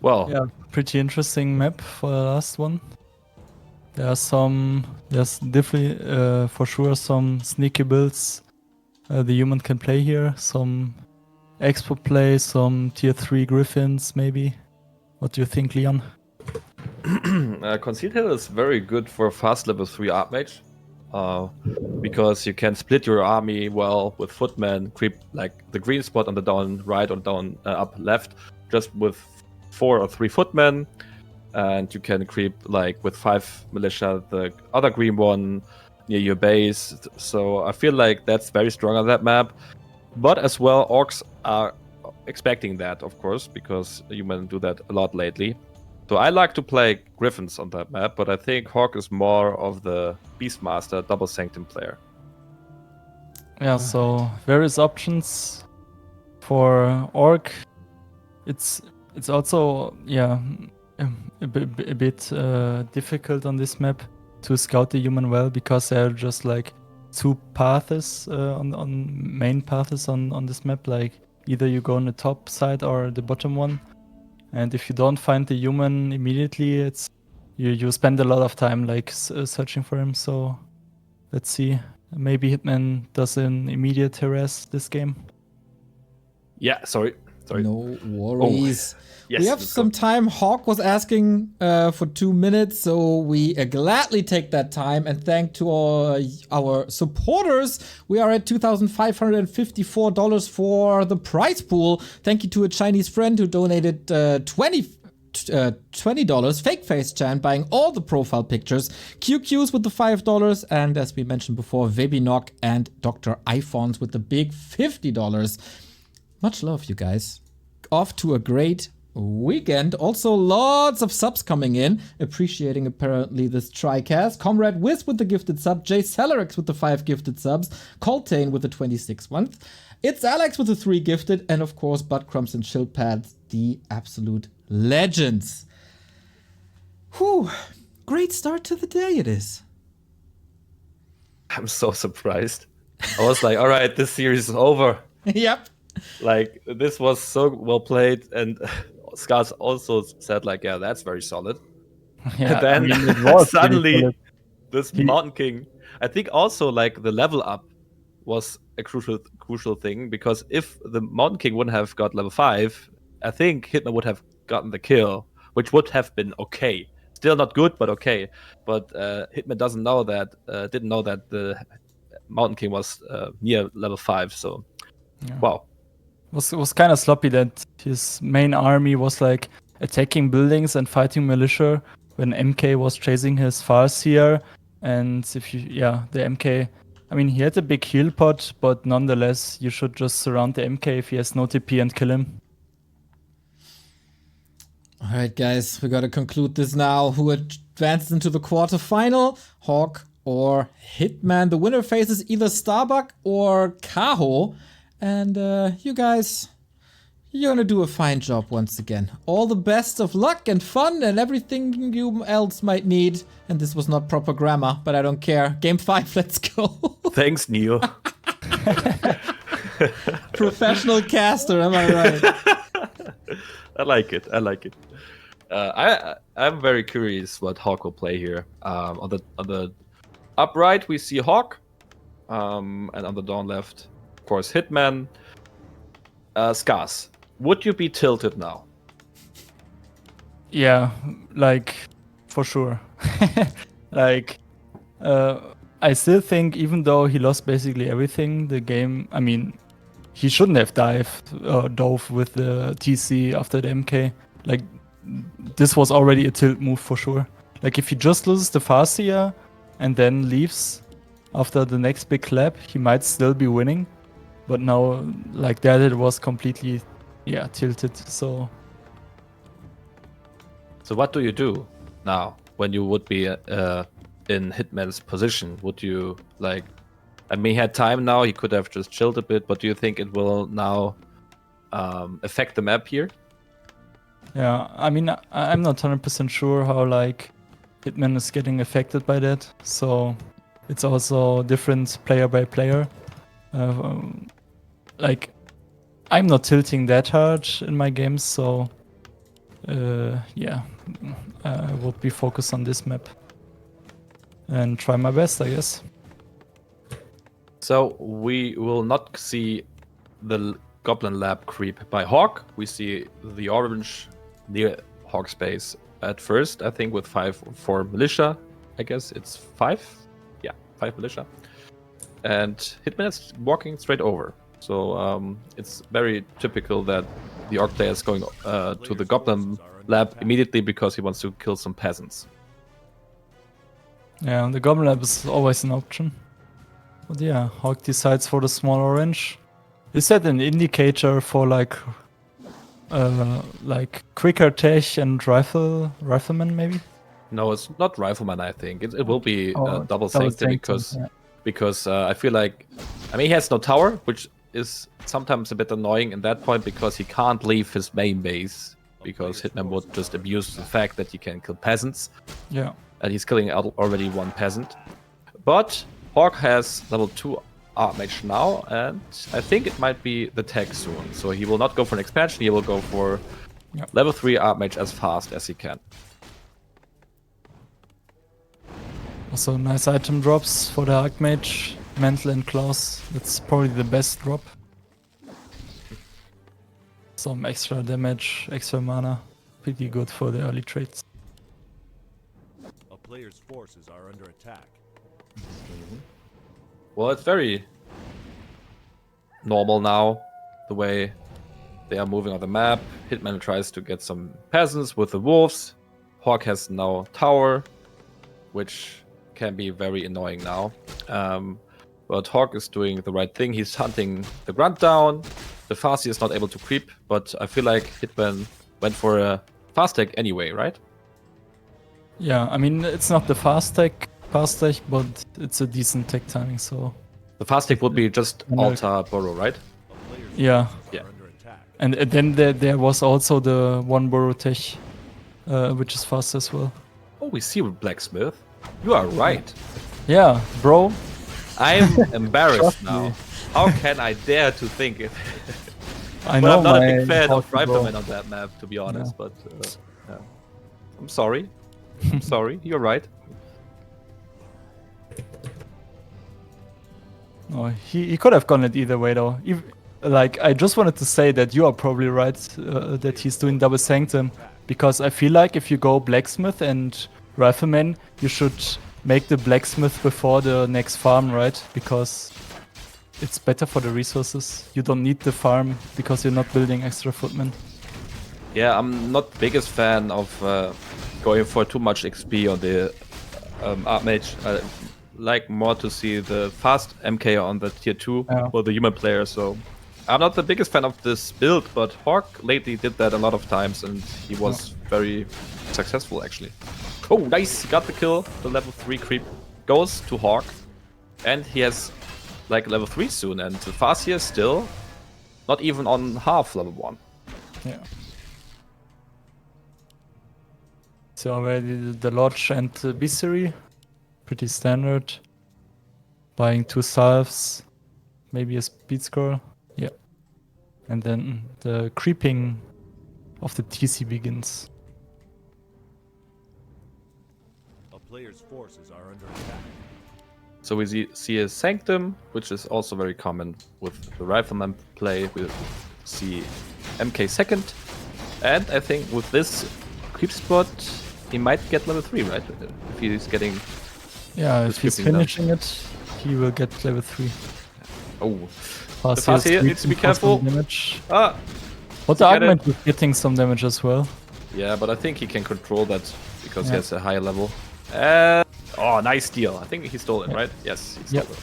Well, yeah, pretty interesting map for the last one. There's definitely for sure some sneaky builds the human can play here. Some Expo play, some tier 3 Griffins maybe. What do you think, Leon? Concealed Hill is very good for fast level 3 Archmage. Because you can split your army well with Footman, creep like the green spot on the down right or down up left, just with 4 or 3 Footmen, and you can creep like with 5 militia the other green one near your base. So I feel like that's very strong on that map. But as well, orcs are expecting that, of course, because humans do that a lot lately. So I like to play Griffins on that map, but I think HawK is more of the Beastmaster double Sanctum player. Yeah, so various options for Orc. It's also a bit difficult on this map to scout the human well, because there are just like 2 paths on main paths on this map. Like either you go on the top side or the bottom one. And if you don't find the human immediately, it's you spend a lot of time like searching for him. So let's see. Maybe Hitman does an immediate harass this game. Yeah, sorry. No worries. Oh, yes, we have some time. HawK was asking for 2 minutes, so we gladly take that time. And thank to our supporters. We are at $2,554 for the prize pool. Thank you to a Chinese friend who donated $20. Fake Face Chan buying all the profile pictures. QQs with the $5. And as we mentioned before, Vebinok and Dr. iPhones with the big $50. Much love, you guys. Off to a great weekend. Also, lots of subs coming in. Appreciating apparently this TriCast. Comrade Wiz with the gifted sub. Jay Celerix with the 5 gifted subs. Coltane with the 26 month. It's Alex with the 3 gifted. And of course, Buttcrumbs and Chillpads, the absolute legends. Whew. Great start to the day it is. I'm so surprised. I was like, all right, this series is over. Yep. Like, this was so well played, and Scars also said, like, yeah, that's very solid. Yeah, And then I mean, it was pretty suddenly, solid. this He- Mountain King. I think also like the level up was a crucial thing, because if the Mountain King wouldn't have got level 5, I think Hitman would have gotten the kill, which would have been okay. Still not good, but okay. But Hitman didn't know that the Mountain King was near level 5. So, Yeah. wow. It was kind of sloppy that his main army was like attacking buildings and fighting militia when MK was chasing his Farseer. And the MK, I mean, he had a big heal pot, but nonetheless, you should just surround the MK if he has no TP and kill him. All right, guys, we gotta conclude this now. Who advances into the quarterfinal? HawK or Hitman? The winner faces either Starbuck or Kaho. And you guys, you're gonna do a fine job once again. All the best of luck and fun and everything you else might need. And this was not proper grammar, but I don't care. Game 5, let's go. Thanks, Neo. Professional caster, am I right? I like it. I'm very curious what HawK will play here. On the upright we see HawK, and on the down left, of course, Hitman. Scars, would you be tilted now? Yeah, like, for sure. Like, I still think even though he lost basically everything, the game, I mean, he shouldn't have dove with the TC after the MK. Like, this was already a tilt move for sure. Like, if he just loses the Farseer and then leaves after the next big clap, he might still be winning. But now, like that, it was completely, tilted. So what do you do now when you would be in Hitman's position? Would you like? I mean, he had time now. He could have just chilled a bit. But do you think it will now affect the map here? yeah, I mean, I'm not 100% sure how like Hitman is getting affected by that. So it's also different player by player. Like, I'm not tilting that hard in my games, so I will be focused on this map and try my best, I guess. So we will not see the Goblin Lab creep by HawK. We see the orange near HawK space at first, I think, with 5 for militia. I guess it's 5. Yeah, 5 militia. And Hitman is walking straight over. So it's very typical that the Orc player is going to the Goblin Lab immediately because he wants to kill some peasants. Yeah, the Goblin Lab is always an option. But yeah, HawK decides for the small orange. Is that an indicator for like quicker tech and rifleman maybe? No, it's not Rifleman, I think. It will be double double sanctum sanctum, because I feel like, I mean, he has no tower, which is sometimes a bit annoying in that point because he can't leave his main base because Hitman would just abuse the fact that he can kill peasants. Yeah. And he's killing already 1 peasant. But HawK has level 2 Archmage now, and I think it might be the tech soon. So he will not go for an expansion, he will go for level 3 Archmage as fast as he can. Also nice item drops for the Archmage, Mantle and Claws. That's probably the best drop. Some extra damage, extra mana. Pretty good for the early trades. A player's forces are under attack. Well, it's very normal now, the way they are moving on the map. Hitman tries to get some peasants with the wolves. HawK has now tower, which can be very annoying now. But HawK is doing the right thing. He's hunting the grunt down. The Farsi is not able to creep, but I feel like Hitman went for a fast tech anyway, right? Yeah, I mean, it's not the fast tech, but it's a decent tech timing, so... The fast tech would be just Altar Burrow, right? Yeah. Yeah. And then there was also the 1 burrow tech, which is fast as well. Oh, we see Blacksmith. You are right. Yeah, bro. I'm embarrassed Trust now. me. How can I dare to think it? I Well, know I'm not a my big fan of HawK bro. Rifleman on that map, to be honest, but yeah. I'm sorry. I'm sorry. You're right. No, he could have gone it either way though. Like, I just wanted to say that you are probably right that he's doing double sanctum, because I feel like if you go blacksmith and rifleman, you should make the blacksmith before the next farm, right? Because it's better for the resources. You don't need the farm because you're not building extra footmen. Yeah, I'm not the biggest fan of going for too much XP on the Archmage. I like more to see the fast MK on the tier 2 for the human player, so I'm not the biggest fan of this build, but HawK lately did that a lot of times and he was very successful actually. Oh, nice! He got the kill. The level 3 creep goes to HawK, and he has like level 3 soon, and the Farseer still not even on half level 1. Yeah. So already the Lodge and the WC3, pretty standard. Buying 2 salves, maybe a speed scroll. Yeah. And then the creeping of the TC begins. A player's forces are under attack. So we see a Sanctum, which is also very common with the Rifleman play. We see MK second, and I think with this creep spot, he might get level 3, right? If he's getting... Yeah, if he's creeping finishing it, he will get level 3. Oh, Farseer Farseer needs to be careful. Damage. Ah! But the Augment is getting some damage as well. Yeah, but I think he can control that because he Yeah. has a higher level. Oh, nice steal. I think he stole it, right? Yes, he stole it.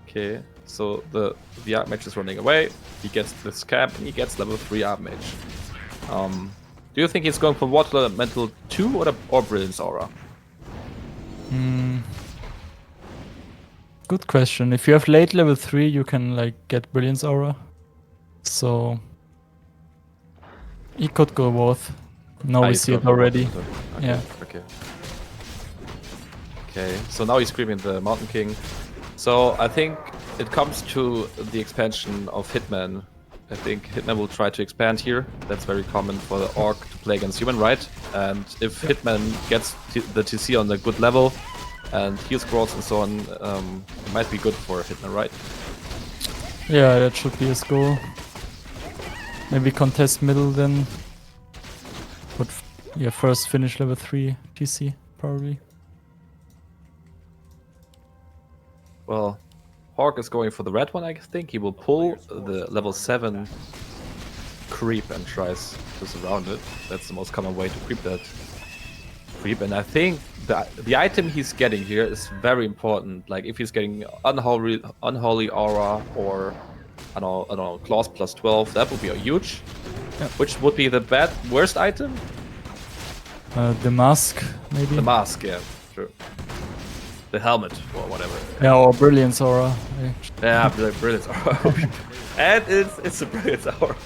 Okay, so the Archmage is running away. He gets this camp and he gets level 3 Archmage. Do you think he's going for Water Elemental 2 or Brilliance Aura? Good question. If you have late level 3, you can like get Brilliance Aura. So he could go both. Now we he's see going it for already. Water Elemental. Okay, Yeah. Okay. Okay, so now he's screaming the Mountain King. So I think it comes to the expansion of Hitman. I think Hitman will try to expand here. That's very common for the Orc to play against human, right? And if Hitman gets the TC on a good level and heal scrolls and so on, it might be good for Hitman, right? Yeah, that should be his goal. Maybe contest middle then. But yeah, first finish level 3 TC, probably. Well, HawK is going for the red one, I think. He will pull the level 7 creep and tries to surround it. That's the most common way to creep that creep. And I think the item he's getting here is very important. Like if he's getting unholy aura or I don't know, claws plus 12, that would be a huge. Yeah. Which would be the worst item? The mask, maybe. The mask, yeah, true. The helmet or whatever. Yeah, or Brilliance Aura. Yeah, the brilliant aura. And it's a brilliant aura.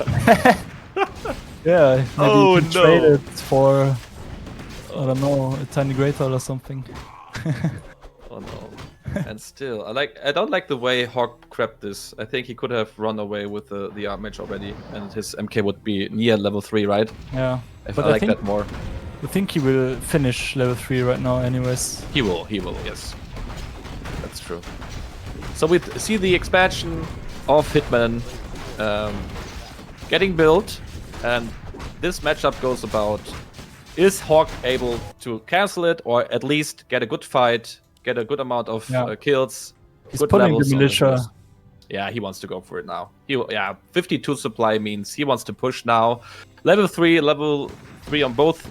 Yeah, maybe Oh, you can no. trade it for, I don't know, a tiny greater or something. Oh no. And still, I don't like the way HawK crept this. I think he could have run away with the Archmage already, and his MK would be near level 3, right? Yeah. I But like that more. I think he will finish level 3 right now anyways. He will, yes. That's true. So we see the expansion of Hitman getting built, and this matchup goes about, is HawK able to cancel it, or at least get a good fight, get a good amount of kills, He's good pulling levels the on militia. heroes. Yeah, he wants to go for it now. 52 supply means he wants to push now. Level 3 on both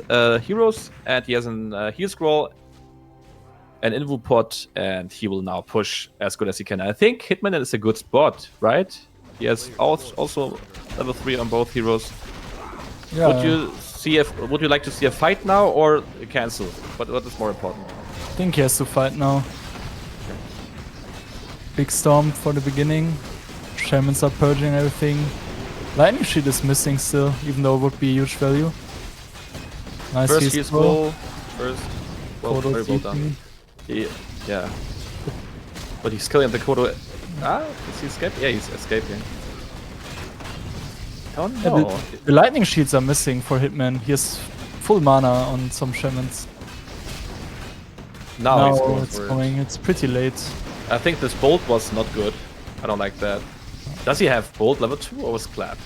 heroes, and he has an heal scroll, an invu pot, and he will now push as good as he can. I think Hitman is a good spot, right? He has also level 3 on both heroes. Yeah. Would you like to see a fight now or cancel? What is more important? I think he has to fight now. Big storm for the beginning. Shamans are purging everything. Lightning Shield is missing still, even though it would be huge value. Nice First heal heal scroll. First. Well, Kodo very well done. TP. Yeah. But he's killing the Kodo. Is he escaping? Yeah, he's escaping. Don't know. The lightning shields are missing for Hitman. He has full mana on some shamans. Now he's Now going it's for going. It's pretty late. it. I think this bolt was not good. I don't like that. Does he have bolt level 2 or was Clap?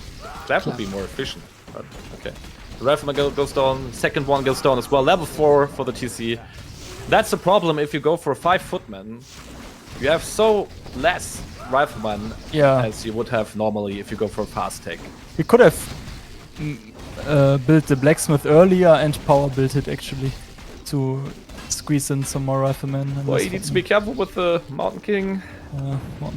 Clap would be more efficient. But okay. The Rifleman goes down. Second one goes down as well. Level 4 for the TC. That's the problem if you go for a 5-footman. You have so less Rifleman as you would have normally if you go for a fast tech. We could have built the blacksmith earlier and power built it actually to squeeze in some more riflemen. Well, he needs to be careful with the Mountain King.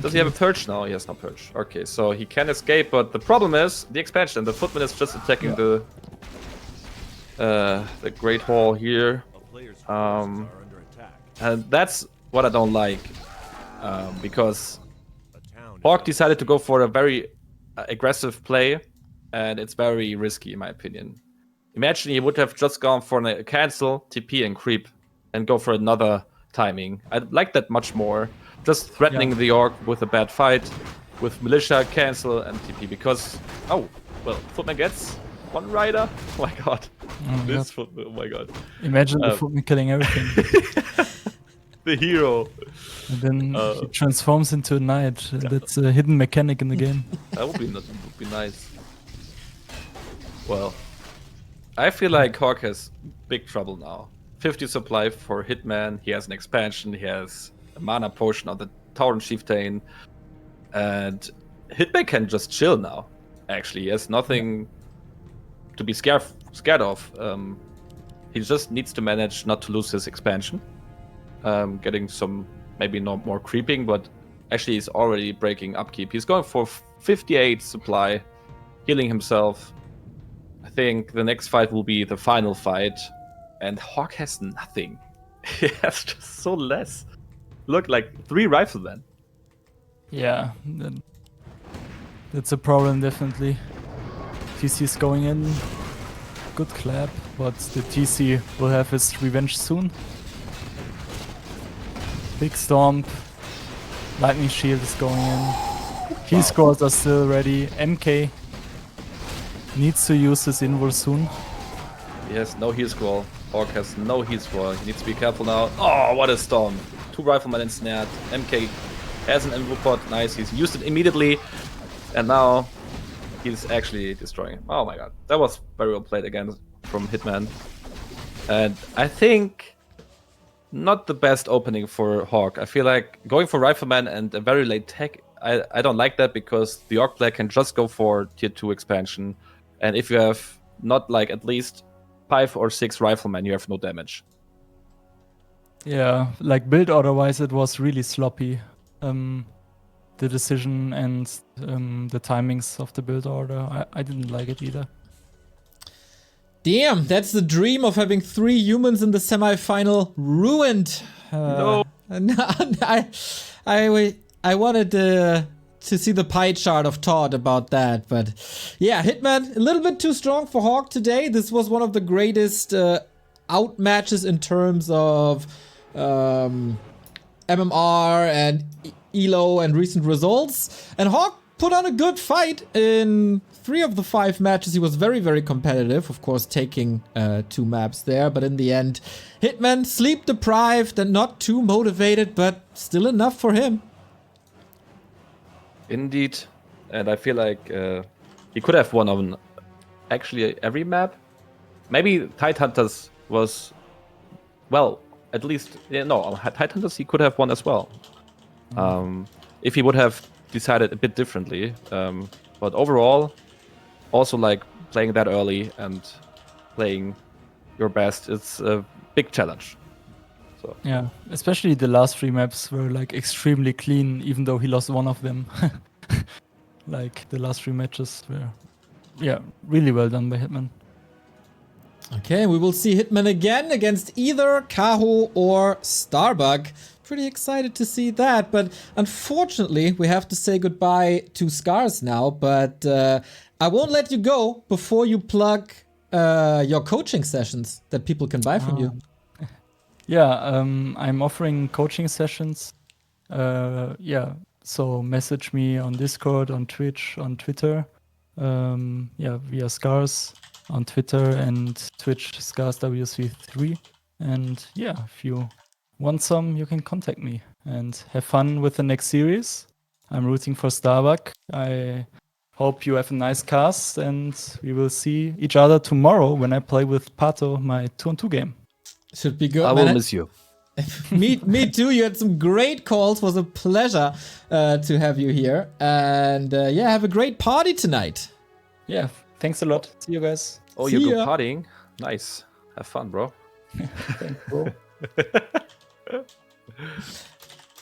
Does he have a purge? No, he has no purge. Okay, so he can escape, but the problem is the expansion. The footman is just attacking the Great Hall here, and that's what I don't like, because HawK decided to go for a very aggressive play, and it's very risky in my opinion. Imagine he would have just gone for a cancel, TP, and creep, and go for another timing. I'd like that much more. Just threatening the orc with a bad fight, with militia, cancel, and TP, because, footman gets one rider? Oh my god. Oh my god. Imagine the footman killing everything. The hero. And then he transforms into a knight. That's a hidden mechanic in the game. That would be nice. Well, I feel like HawK has big trouble now. 50 supply for Hitman, he has an expansion, he has a mana potion on the Tauren Chieftain, and Hitman can just chill now, actually. He has nothing to be scared of. He just needs to manage not to lose his expansion. Getting some, maybe not more creeping, but actually he's already breaking upkeep. He's going for 58 supply, healing himself. I think the next fight will be the final fight, and HawK has nothing. He has just so less. Look, like 3 riflemen. Yeah, that's a problem definitely. TC's going in. Good clap, but the TC will have his revenge soon. Big Stomp. Lightning Shield is going in. Key scrolls are still ready. MK needs to use his invul soon. He has no heal scroll. HawK has no heal scroll. He needs to be careful now. Oh, what a storm. 2 riflemen ensnared. MK has an invul pot. Nice. He's used it immediately. And now he's actually destroying it. Oh my god. That was very well played again from Hitman. And I think not the best opening for HawK. I feel like going for Rifleman and a very late tech, I don't like that, because the Orc player can just go for tier 2 expansion. And if you have not like at least 5 or 6 Riflemen, you have no damage. Yeah, like build order-wise, it was really sloppy. The decision and the timings of the build order, I didn't like it either. Damn, that's the dream of having 3 humans in the semi-final ruined. No. I wanted to see the pie chart of Todd about that, but yeah, Hitman a little bit too strong for HawK today. This was one of the greatest outmatches in terms of MMR and ELO and recent results, and HawK put on a good fight in 3 of the 5 matches. He was very, very competitive, of course, taking 2 maps there, but in the end, Hitman sleep deprived and not too motivated, but still enough for him. Indeed, and I feel like he could have won on actually every map. Maybe Tidehunters was, well, at least, on Tidehunters he could have won as well. If he would have decided a bit differently. But overall, also like playing that early and playing your best, it's a big challenge. So yeah, especially the last 3 maps were like extremely clean, even though he lost one of them. Like the last 3 matches were, yeah, really well done by Hitman. Okay, we will see Hitman again against either Kaho or Starbuck. Pretty excited to see that, but unfortunately we have to say goodbye to Scars now, but I won't let you go before you plug your coaching sessions that people can buy from you. Yeah, I'm offering coaching sessions. Yeah, so message me on Discord, on Twitch, on Twitter. Yeah, via Scars on Twitter and Twitch Scars WC3. And yeah, if you want some, you can contact me and have fun with the next series. I'm rooting for Starbuck. I hope you have a nice cast, and we will see each other tomorrow when I play with Pato, my 2-on-2 game. Should be good. I will miss you. Me too. You had some great calls. Was a pleasure to have you here. And yeah, have a great party tonight. Yeah, thanks a lot. See you guys. Oh, See you go ya. partying? Nice. Have fun, bro. Thanks, bro.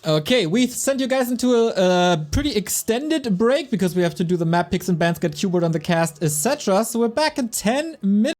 Okay, we sent you guys into a pretty extended break because we have to do the map picks and bans, get Hubert on the cast, etc. So we're back in 10 minutes.